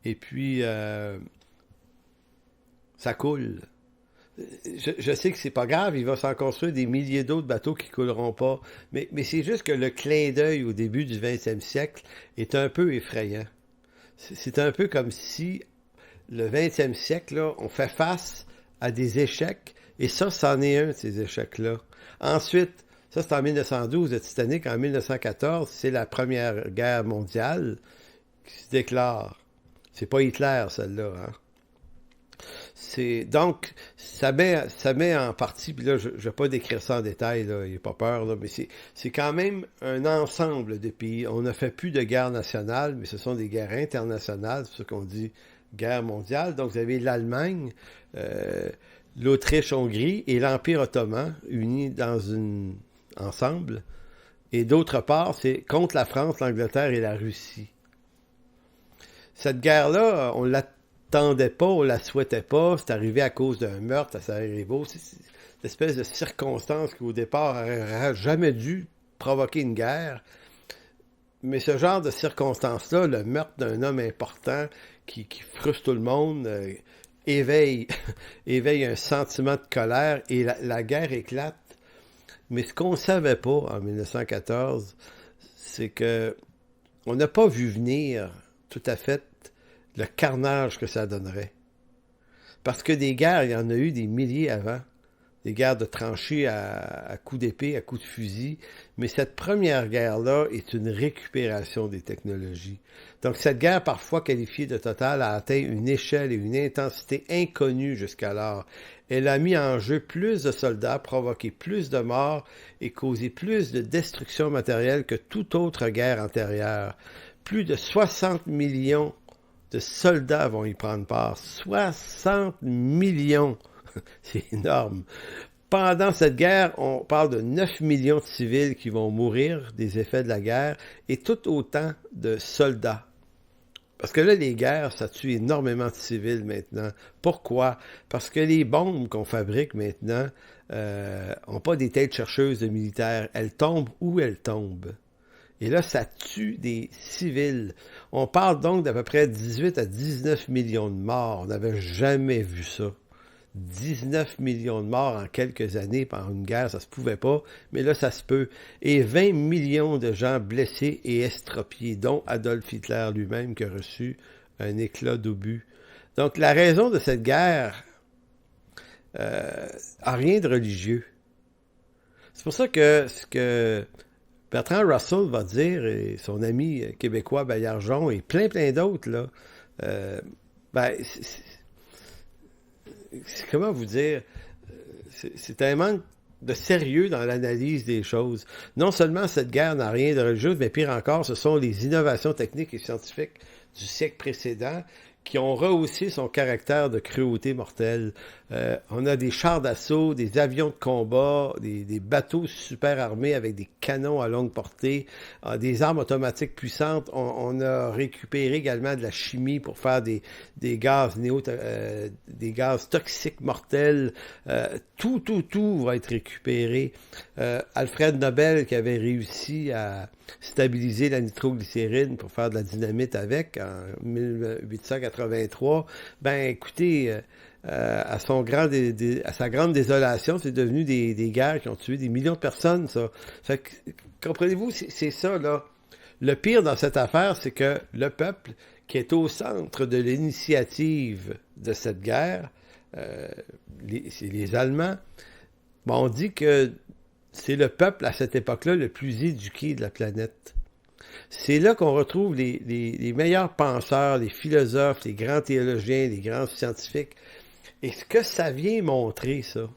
S1: Et puis, ça coule. Je sais que c'est pas grave, il va s'en construire des milliers d'autres bateaux qui couleront pas. Mais c'est juste que le clin d'œil au début du 20e siècle est un peu effrayant. C'est un peu comme si le 20e siècle, là, on fait face à des échecs, et ça, c'en est un de ces échecs-là. Ensuite, ça c'est en 1912, le Titanic. En 1914, c'est la Première Guerre mondiale qui se déclare. C'est pas Hitler, celle-là, hein. Donc, ça met en partie, puis là, je ne vais pas décrire ça en détail, là, il n'y a pas peur, là, mais c'est quand même un ensemble de pays. On n'a fait plus de guerre nationale, mais ce sont des guerres internationales, c'est ce qu'on dit guerre mondiale. Donc, vous avez l'Allemagne, l'Autriche-Hongrie et l'Empire ottoman unis ensemble. Et d'autre part, c'est contre la France, l'Angleterre et la Russie. Cette guerre-là, on l'attendait pas, on la souhaitait pas. C'est arrivé à cause d'un meurtre à Sarajevo. C'est une espèce de circonstance qui, au départ, n'aurait jamais dû provoquer une guerre. Mais ce genre de circonstance-là, le meurtre d'un homme important qui frustre tout le monde, éveille un sentiment de colère et la guerre éclate. Mais ce qu'on ne savait pas en 1914, c'est que on n'a pas vu venir tout à fait le carnage que ça donnerait. Parce que des guerres, il y en a eu des milliers avant. Des guerres de tranchées à coups d'épée, à coups de fusil. Mais cette première guerre-là est une récupération des technologies. Donc cette guerre, parfois qualifiée de totale, a atteint une échelle et une intensité inconnues jusqu'alors. Elle a mis en jeu plus de soldats, provoqué plus de morts et causé plus de destruction matérielle que toute autre guerre antérieure. Plus de 60 millions de soldats vont y prendre part. 60 millions! C'est énorme. Pendant cette guerre, on parle de 9 millions de civils qui vont mourir des effets de la guerre et tout autant de soldats. Parce que là, les guerres, ça tue énormément de civils maintenant. Pourquoi? Parce que les bombes qu'on fabrique maintenant n'ont pas des têtes chercheuses de militaires. Elles tombent où elles tombent. Et là, ça tue des civils. On parle donc d'à peu près 18 à 19 millions de morts. On n'avait jamais vu ça. 19 millions de morts en quelques années par une guerre, ça se pouvait pas, mais là, ça se peut. Et 20 millions de gens blessés et estropiés, dont Adolf Hitler lui-même qui a reçu un éclat d'obus. Donc, la raison de cette guerre a rien de religieux. C'est pour ça que ce que Bertrand Russell va dire, et son ami québécois Baillargeon, et plein d'autres, là, comment vous dire, c'est un manque de sérieux dans l'analyse des choses. Non seulement cette guerre n'a rien de religieux, mais pire encore, ce sont les innovations techniques et scientifiques du siècle précédent qui ont rehaussé son caractère de cruauté mortelle. On a des chars d'assaut, des avions de combat, des bateaux super armés avec des canons à longue portée, des armes automatiques puissantes. On a récupéré également de la chimie pour faire des gaz des gaz toxiques mortels. Tout va être récupéré. Alfred Nobel, qui avait réussi à stabiliser la nitroglycérine pour faire de la dynamite avec en 1883, ben écoutez, à sa grande désolation, c'est devenu des guerres qui ont tué des millions de personnes, ça. Fait que, comprenez-vous, c'est ça, là. Le pire dans cette affaire, c'est que le peuple qui est au centre de l'initiative de cette guerre, c'est les Allemands. Bon, on dit que c'est le peuple, à cette époque-là, le plus éduqué de la planète. C'est là qu'on retrouve les meilleurs penseurs, les philosophes, les grands théologiens, les grands scientifiques. Et ce que ça vient montrer, ça,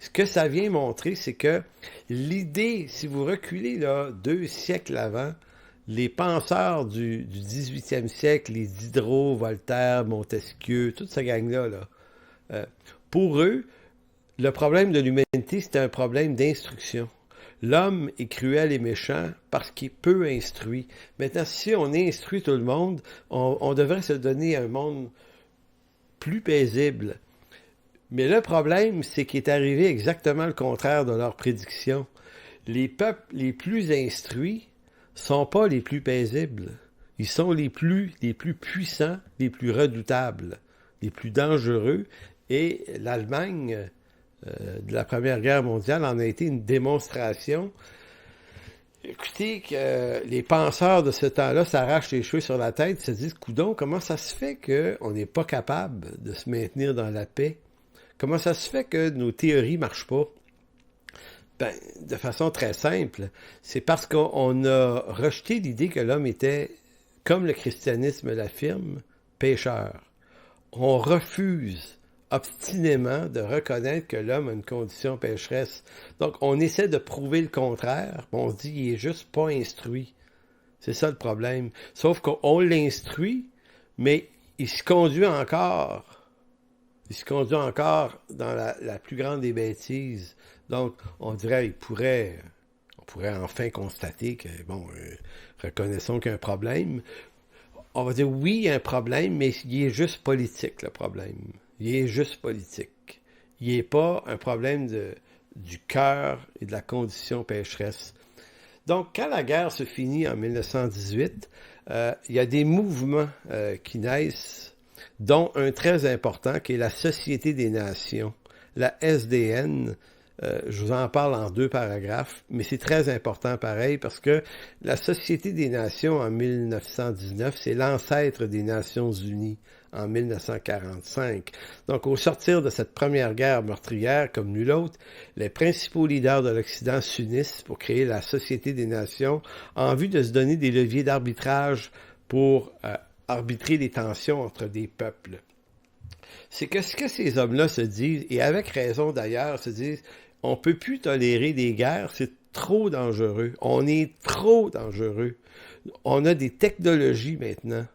S1: Ce que ça vient montrer, c'est que l'idée, si vous reculez là 2 siècles avant, les penseurs du 18e siècle, les Diderot, Voltaire, Montesquieu, toute cette gang-là, euh, pour eux, le problème de l'humanité, c'était un problème d'instruction. L'homme est cruel et méchant parce qu'il est peu instruit. Maintenant, si on instruit tout le monde, on devrait se donner un monde plus paisible. Mais le problème, c'est qu'il est arrivé exactement le contraire de leur prédiction. Les peuples les plus instruits sont pas les plus paisibles. Ils sont les plus puissants, les plus redoutables, les plus dangereux. Et l'Allemagne de la Première Guerre mondiale en a été une démonstration. Écoutez, que les penseurs de ce temps-là s'arrachent les cheveux sur la tête, se disent, coudon, comment ça se fait qu'on n'est pas capable de se maintenir dans la paix? Comment ça se fait que nos théories marchent pas? Ben, de façon très simple, c'est parce qu'on a rejeté l'idée que l'homme était, comme le christianisme l'affirme, pécheur. On refuse obstinément de reconnaître que l'homme a une condition pécheresse. Donc, on essaie de prouver le contraire, on se dit qu'il est juste pas instruit. C'est ça le problème. Sauf qu'on l'instruit, mais il se conduit encore. Il se conduit encore dans la plus grande des bêtises. Donc, on dirait, on pourrait enfin constater que, bon, reconnaissons qu'il y a un problème. On va dire, oui, il y a un problème, mais il est juste politique, le problème. Il est juste politique. Il n'est pas un problème du cœur et de la condition pécheresse. Donc, quand la guerre se finit en 1918, il y a des mouvements qui naissent, dont un très important qui est la Société des Nations, la SDN. Je vous en parle en 2 paragraphes, mais c'est très important pareil parce que la Société des Nations en 1919, c'est l'ancêtre des Nations Unies en 1945. Donc, au sortir de cette première guerre meurtrière comme nulle autre, les principaux leaders de l'Occident s'unissent pour créer la Société des Nations en vue de se donner des leviers d'arbitrage pour arbitrer les tensions entre des peuples. C'est que ce que ces hommes-là se disent, et avec raison d'ailleurs, se disent, on peut plus tolérer des guerres, c'est trop dangereux. On est trop dangereux. On a des technologies maintenant.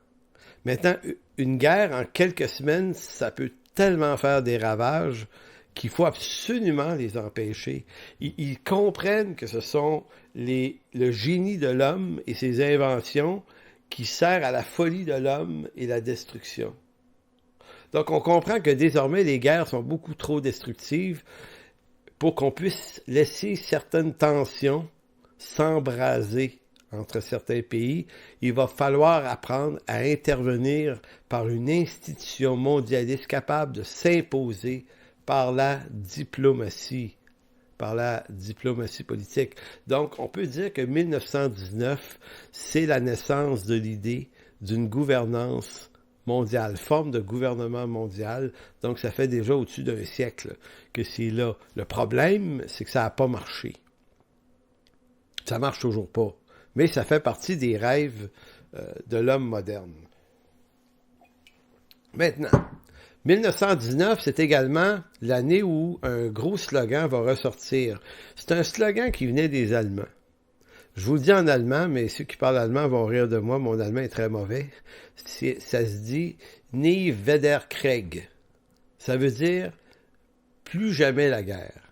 S1: Maintenant, une guerre en quelques semaines, ça peut tellement faire des ravages qu'il faut absolument les empêcher. Ils comprennent que ce sont le génie de l'homme et ses inventions qui sert à la folie de l'homme et la destruction. Donc, on comprend que désormais, les guerres sont beaucoup trop destructives pour qu'on puisse laisser certaines tensions s'embraser entre certains pays. Il va falloir apprendre à intervenir par une institution mondialiste capable de s'imposer par la diplomatie politique. Donc, on peut dire que 1919, c'est la naissance de l'idée d'une gouvernance mondiale, forme de gouvernement mondial. Donc, ça fait déjà au-dessus d'un siècle que c'est là. Le problème, c'est que ça n'a pas marché. Ça marche toujours pas. Mais ça fait partie des rêves de l'homme moderne. Maintenant, 1919, c'est également l'année où un gros slogan va ressortir. C'est un slogan qui venait des Allemands. Je vous le dis en allemand, mais ceux qui parlent allemand vont rire de moi. Mon allemand est très mauvais. Ça se dit « Nie wieder Krieg ». Ça veut dire « plus jamais la guerre ».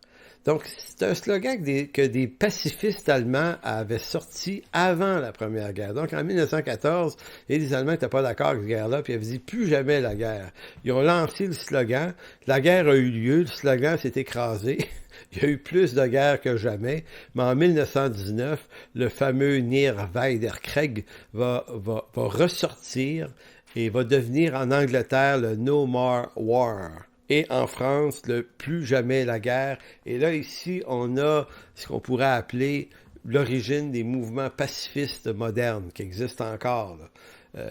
S1: Donc, c'est un slogan que des pacifistes allemands avaient sorti avant la Première Guerre. Donc, en 1914, les Allemands n'étaient pas d'accord avec cette guerre-là, puis ils avaient dit « plus jamais la guerre ». Ils ont lancé le slogan, la guerre a eu lieu, le slogan s'est écrasé. Il y a eu plus de guerres que jamais, mais en 1919, le fameux Nie wieder Krieg va ressortir et va devenir en Angleterre le No More War. Et en France, le plus jamais la guerre. Et là, ici, on a ce qu'on pourrait appeler l'origine des mouvements pacifistes modernes qui existent encore.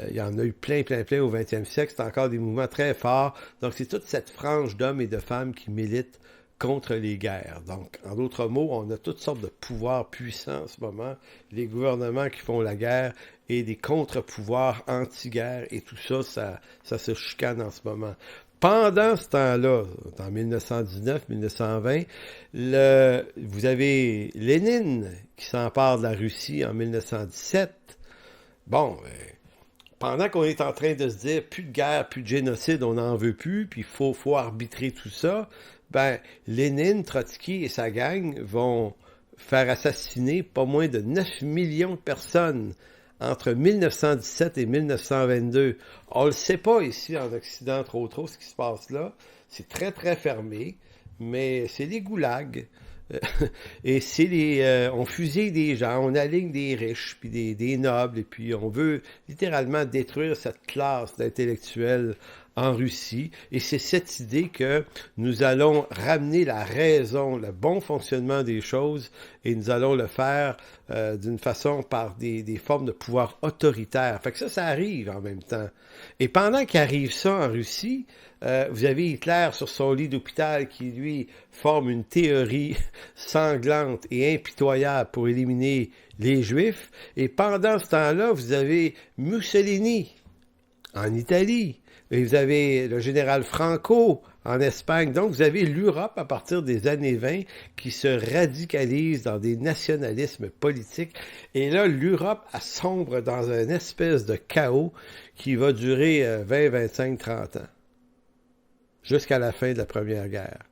S1: Il y en a eu plein au 20e siècle. C'est encore des mouvements très forts. Donc, c'est toute cette frange d'hommes et de femmes qui militent contre les guerres. Donc, en d'autres mots, on a toutes sortes de pouvoirs puissants en ce moment. Les gouvernements qui font la guerre et des contre-pouvoirs anti-guerre. Et tout ça, ça se chicane en ce moment. pendant ce temps-là, en 1919-1920, vous avez Lénine qui s'empare de la Russie en 1917. Bon, pendant qu'on est en train de se dire plus de guerre, plus de génocide, on n'en veut plus, puis il faut arbitrer tout ça, ben Lénine, Trotsky et sa gang vont faire assassiner pas moins de 9 millions de personnes entre 1917 et 1922. On le sait pas ici en Occident trop ce qui se passe là. C'est très très fermé, mais c'est les goulags. Et c'est on fusille des gens, on aligne des riches, puis des nobles, et puis on veut littéralement détruire cette classe d'intellectuels en Russie. Et c'est cette idée que nous allons ramener la raison, le bon fonctionnement des choses, et nous allons le faire d'une façon par des formes de pouvoir autoritaire. Fait que ça arrive en même temps. Et pendant qu'arrive ça en Russie, vous avez Hitler sur son lit d'hôpital qui, lui, forme une théorie sanglante et impitoyable pour éliminer les Juifs. Et pendant ce temps-là, vous avez Mussolini en Italie. Et vous avez le général Franco en Espagne. Donc, vous avez l'Europe à partir des années 20 qui se radicalise dans des nationalismes politiques. Et là, l'Europe sombre dans une espèce de chaos qui va durer 20, 25, 30 ans. Jusqu'à la fin de la Première Guerre.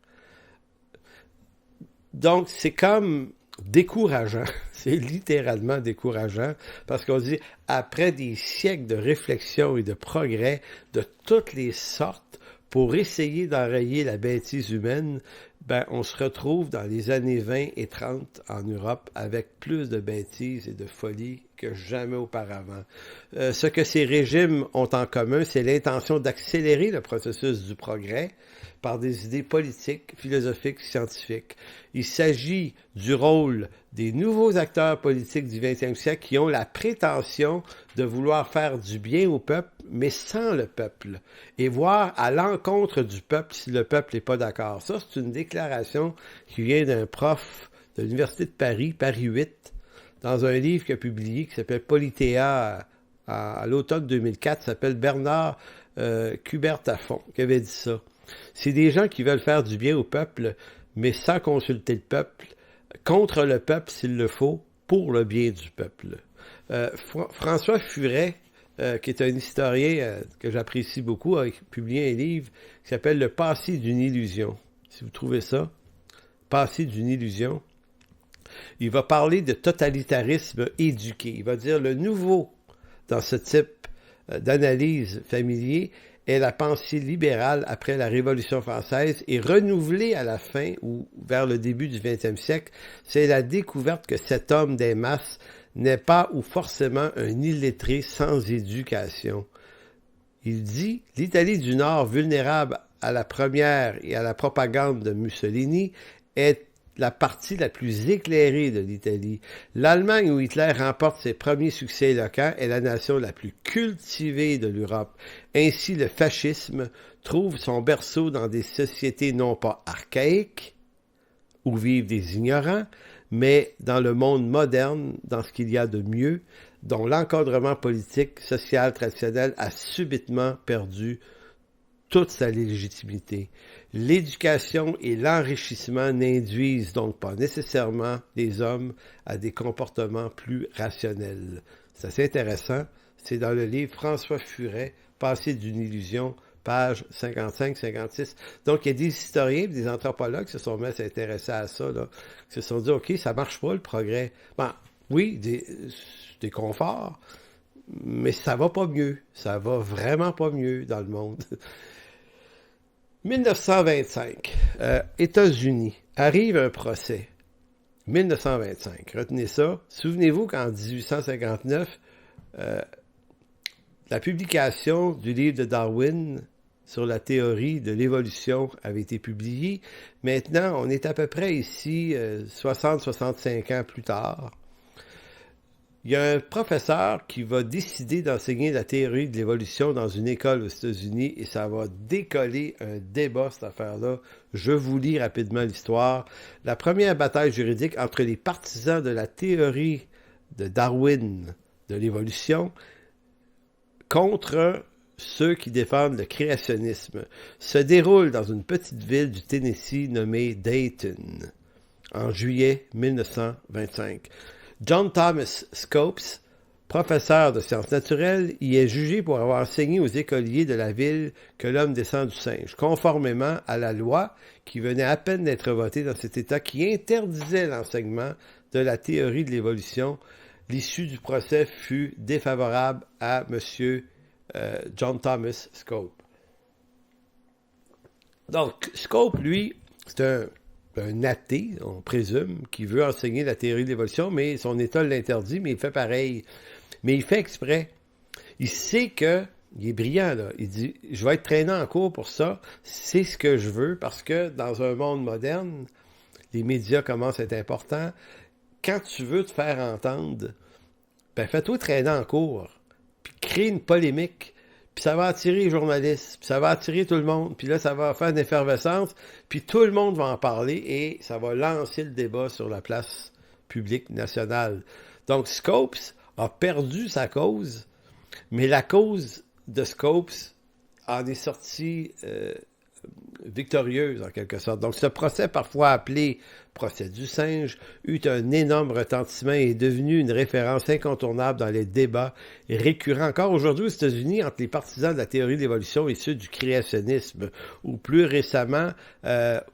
S1: Donc, c'est comme décourageant. C'est littéralement décourageant parce qu'on dit, après des siècles de réflexion et de progrès de toutes les sortes pour essayer d'enrayer la bêtise humaine, ben, on se retrouve dans les années 20 et 30 en Europe avec plus de bêtises et de folie que jamais auparavant. Ce que ces régimes ont en commun, c'est l'intention d'accélérer le processus du progrès par des idées politiques, philosophiques, scientifiques. Il s'agit du rôle des nouveaux acteurs politiques du 20e siècle qui ont la prétention de vouloir faire du bien au peuple, mais sans le peuple, et voir à l'encontre du peuple si le peuple n'est pas d'accord. Ça, c'est une déclaration qui vient d'un prof de l'Université de Paris, Paris 8, dans un livre qu'il a publié qui s'appelle Politeia à l'automne 2004, s'appelle Bernard Kubertafon, qui avait dit ça. C'est des gens qui veulent faire du bien au peuple, mais sans consulter le peuple, contre le peuple s'il le faut, pour le bien du peuple. François Furet, qui est un historien que j'apprécie beaucoup, a publié un livre qui s'appelle « Le passé d'une illusion ». Si vous trouvez ça, « Passé d'une illusion », il va parler de totalitarisme éduqué. Il va dire le nouveau dans ce type d'analyse familier est la pensée libérale après la Révolution française et renouvelée à la fin ou vers le début du 20e siècle. C'est la découverte que cet homme des masses n'est pas ou forcément un illettré sans éducation. Il dit « L'Italie du Nord, vulnérable à la première et à la propagande de Mussolini, est la partie la plus éclairée de l'Italie. L'Allemagne où Hitler remporte ses premiers succès éloquents est la nation la plus cultivée de l'Europe. Ainsi, le fascisme trouve son berceau dans des sociétés non pas archaïques, où vivent des ignorants, mais dans le monde moderne, dans ce qu'il y a de mieux, dont l'encadrement politique, social, traditionnel a subitement perdu toute sa légitimité. L'éducation et l'enrichissement n'induisent donc pas nécessairement les hommes à des comportements plus rationnels. C'est assez intéressant. C'est dans le livre François Furet, Passé d'une illusion, page 55-56. Donc, il y a des historiens, des anthropologues qui se sont mis à s'intéresser à ça, là, qui se sont dit, OK, ça marche pas, le progrès. Bon, oui, des conforts, mais ça va pas mieux. Ça va vraiment pas mieux dans le monde. 1925, États-Unis, arrive un procès. 1925, retenez ça. Souvenez-vous qu'en 1859, la publication du livre de Darwin sur la théorie de l'évolution avait été publiée. Maintenant, on est à peu près ici 60-65 ans plus tard. Il y a un professeur qui va décider d'enseigner la théorie de l'évolution dans une école aux États-Unis et ça va décoller un débat, cette affaire-là. Je vous lis rapidement l'histoire. La première bataille juridique entre les partisans de la théorie de Darwin de l'évolution contre ceux qui défendent le créationnisme, se déroule dans une petite ville du Tennessee nommée Dayton, en juillet 1925. John Thomas Scopes, professeur de sciences naturelles, y est jugé pour avoir enseigné aux écoliers de la ville que l'homme descend du singe, conformément à la loi qui venait à peine d'être votée dans cet État qui interdisait l'enseignement de la théorie de l'évolution. L'issue du procès fut défavorable à M. John Thomas Scopes. Donc, Scopes, lui, c'est un athée, on présume, qui veut enseigner la théorie de l'évolution, mais son État l'interdit, mais il fait pareil. Mais il fait exprès. Il sait que, il est brillant, là. Il dit, je vais être traîné en cours pour ça, c'est ce que je veux, parce que dans un monde moderne, les médias commencent à être importants. Quand tu veux te faire entendre, ben fais-toi traîner en cours, puis crée une polémique, puis ça va attirer les journalistes, puis ça va attirer tout le monde, puis là, ça va faire une effervescence, puis tout le monde va en parler, et ça va lancer le débat sur la place publique nationale. Donc, Scopes a perdu sa cause, mais la cause de Scopes en est sortie victorieuse, en quelque sorte. Donc, ce procès, parfois appelé procès du singe, eut un énorme retentissement et est devenu une référence incontournable dans les débats et récurrent encore aujourd'hui aux États-Unis entre les partisans de la théorie de l'évolution et ceux du créationnisme, ou plus récemment,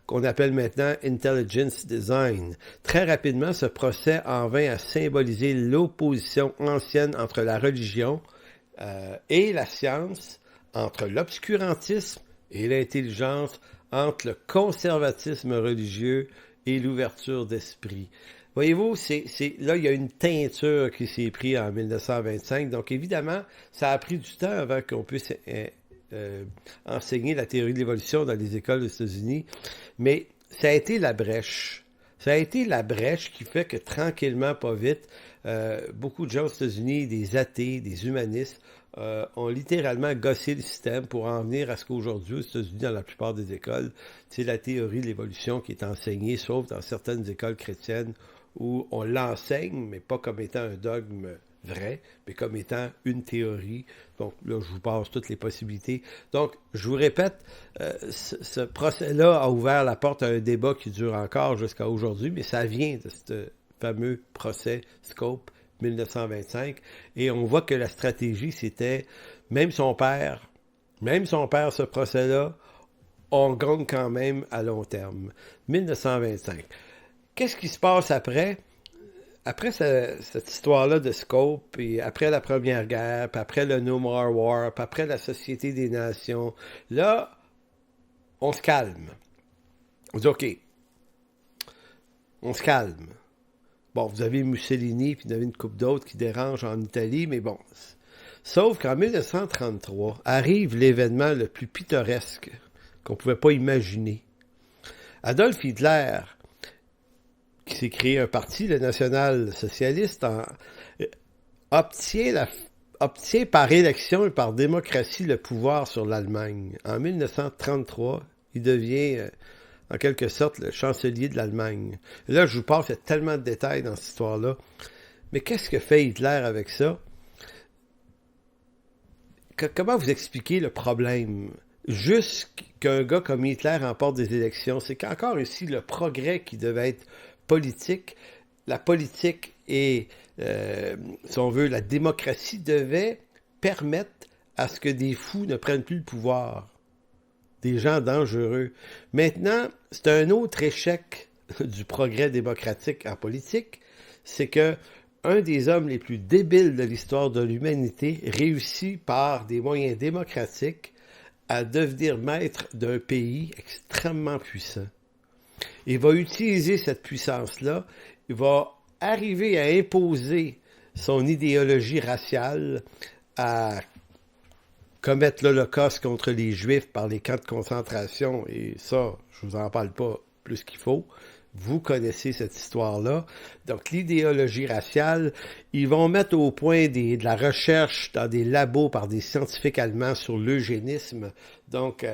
S1: qu'on appelle maintenant Intelligence Design. Très rapidement, ce procès en vint à symboliser l'opposition ancienne entre la religion et la science, entre l'obscurantisme et l'intelligence, entre le conservatisme religieux et l'ouverture d'esprit. Voyez-vous, là, il y a une teinture qui s'est prise en 1925. Donc, évidemment, ça a pris du temps avant qu'on puisse enseigner la théorie de l'évolution dans les écoles des États-Unis. Mais ça a été la brèche. Ça a été la brèche qui fait que tranquillement, pas vite, beaucoup de gens aux États-Unis, des athées, des humanistes, ont littéralement gossé le système pour en venir à ce qu'aujourd'hui, aux États-Unis, dans la plupart des écoles, c'est la théorie de l'évolution qui est enseignée, sauf dans certaines écoles chrétiennes où on l'enseigne, mais pas comme étant un dogme vrai, mais comme étant une théorie. Donc là, je vous passe toutes les possibilités. Donc, je vous répète, ce procès-là a ouvert la porte à un débat qui dure encore jusqu'à aujourd'hui, mais ça vient de ce fameux procès Scopes 1925, et on voit que la stratégie, c'était, même son père, ce procès-là, on gagne quand même à long terme. 1925. Qu'est-ce qui se passe après? Après cette histoire-là de Scopes, et après la Première Guerre, puis après le No More War, puis après la Société des Nations, là, on se calme. On dit, OK, on se calme. Bon, vous avez Mussolini, puis vous avez une couple d'autres qui dérangent en Italie, mais bon. Sauf qu'en 1933, arrive l'événement le plus pittoresque qu'on ne pouvait pas imaginer. Adolf Hitler, qui s'est créé un parti, le national-socialiste, obtient par élection et par démocratie le pouvoir sur l'Allemagne. En 1933, il devient en quelque sorte le chancelier de l'Allemagne. Et là, je vous passe, il y a tellement de détails dans cette histoire-là. Mais qu'est-ce que fait Hitler avec ça? Comment vous expliquer le problème? Juste qu'un gars comme Hitler remporte des élections, c'est qu'encore ici, le progrès qui devait être politique, la politique et, si on veut, la démocratie devait permettre à ce que des fous ne prennent plus le pouvoir. Des gens dangereux. Maintenant, c'est un autre échec du progrès démocratique en politique, c'est que un des hommes les plus débiles de l'histoire de l'humanité réussit par des moyens démocratiques à devenir maître d'un pays extrêmement puissant. Il va utiliser cette puissance-là, il va arriver à imposer son idéologie raciale, à commettre l'Holocauste contre les Juifs par les camps de concentration, et ça, je vous en parle pas plus qu'il faut. Vous connaissez cette histoire-là. Donc, l'idéologie raciale, ils vont mettre au point de la recherche dans des labos par des scientifiques allemands sur l'eugénisme, donc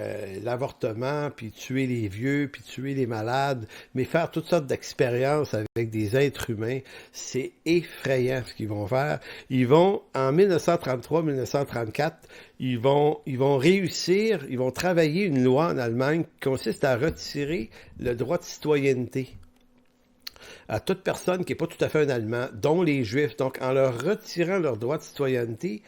S1: l'avortement, puis tuer les vieux, puis tuer les malades, mais faire toutes sortes d'expériences avec des êtres humains. C'est effrayant ce qu'ils vont faire. Ils vont, en 1933-1934, ils vont réussir, ils vont travailler une loi en Allemagne qui consiste à retirer le droit de citoyenneté à toute personne qui n'est pas tout à fait un Allemand, dont les Juifs. Donc, en leur retirant leur droit de citoyenneté,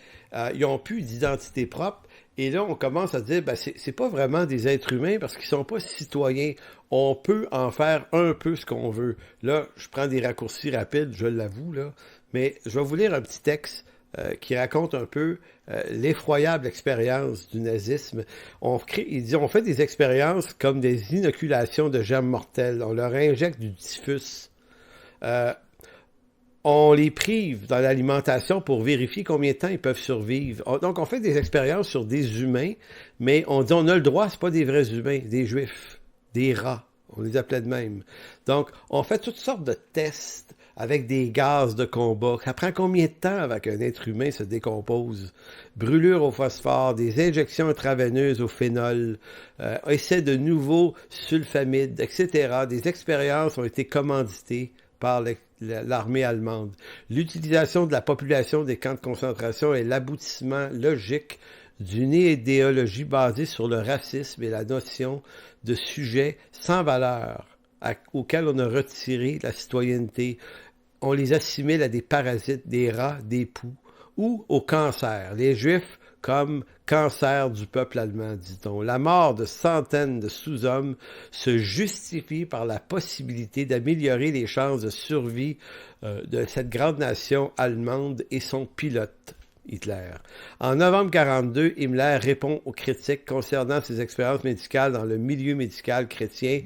S1: ils n'ont plus d'identité propre. Et là, on commence à dire, ben, c'est pas vraiment des êtres humains parce qu'ils sont pas citoyens. On peut en faire un peu ce qu'on veut. Là, je prends des raccourcis rapides, je l'avoue, là. Mais je vais vous lire un petit texte qui raconte un peu l'effroyable expérience du nazisme. Il dit, on fait des expériences comme des inoculations de germes mortels. On leur injecte du typhus. On les prive dans l'alimentation pour vérifier combien de temps ils peuvent survivre. Donc, on fait des expériences sur des humains, mais on dit on a le droit, c'est pas des vrais humains, des juifs, des rats. On les appelait de même. Donc, on fait toutes sortes de tests avec des gaz de combat. Ça prend combien de temps avant qu'un être humain se décompose? Brûlure au phosphore, des injections intraveineuses au phénol, essais de nouveaux sulfamides, etc. Des expériences ont été commanditées par l'armée allemande. L'utilisation de la population des camps de concentration est l'aboutissement logique d'une idéologie basée sur le racisme et la notion de sujet sans valeur auquel on a retiré la citoyenneté. On les assimile à des parasites, des rats, des poux ou au cancer. Les Juifs comme cancer du peuple allemand, dit-on. La mort de centaines de sous-hommes se justifie par la possibilité d'améliorer les chances de survie de cette grande nation allemande et son pilote, Hitler. En novembre 1942, Himmler répond aux critiques concernant ses expériences médicales dans le milieu médical chrétien.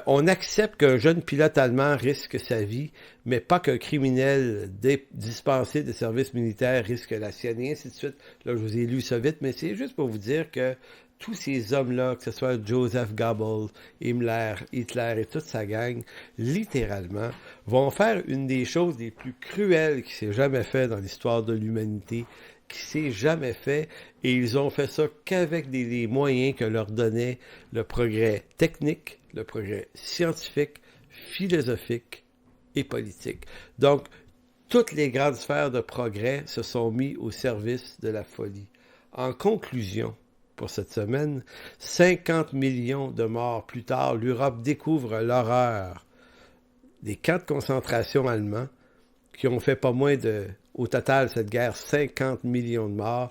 S1: On accepte qu'un jeune pilote allemand risque sa vie, mais pas qu'un criminel dispensé de services militaires risque la sienne, et ainsi de suite. Là, je vous ai lu ça vite, mais c'est juste pour vous dire que tous ces hommes-là, que ce soit Joseph Goebbels, Himmler, Hitler et toute sa gang, littéralement, vont faire une des choses les plus cruelles qui s'est jamais fait dans l'histoire de l'humanité, qui s'est jamais fait, et ils ont fait ça qu'avec des moyens que leur donnait le progrès technique, le progrès scientifique, philosophique et politique. Donc, toutes les grandes sphères de progrès se sont mis au service de la folie. En conclusion, pour cette semaine, 50 millions de morts plus tard, l'Europe découvre l'horreur des camps de concentration allemands qui ont fait pas moins de, au total, cette guerre, 50 millions de morts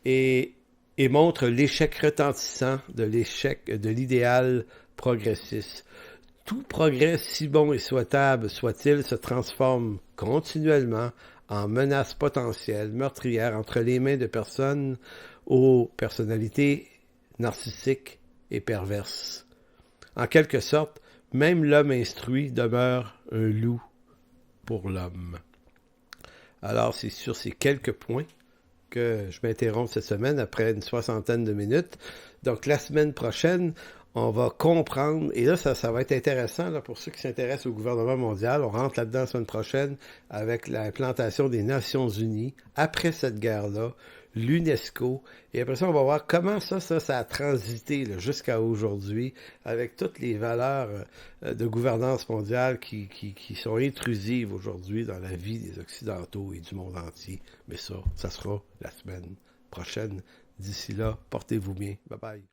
S1: et montre l'échec retentissant de l'idéal progressiste. Tout progrès, si bon et souhaitable soit-il, se transforme continuellement en menace potentielle, meurtrière, entre les mains de personnes aux personnalités narcissiques et perverses. En quelque sorte, même l'homme instruit demeure un loup pour l'homme. Alors, c'est sur ces quelques points que je m'interromps cette semaine après une 60aine de minutes. Donc, la semaine prochaine, on va comprendre, et là, ça va être intéressant là, pour ceux qui s'intéressent au gouvernement mondial. On rentre là-dedans la semaine prochaine avec l'implantation des Nations Unies. Après cette guerre-là, l'UNESCO, et après ça, on va voir comment ça a transité là, jusqu'à aujourd'hui, avec toutes les valeurs de gouvernance mondiale qui sont intrusives aujourd'hui dans la vie des Occidentaux et du monde entier. Mais ça sera la semaine prochaine. D'ici là, portez-vous bien. Bye bye.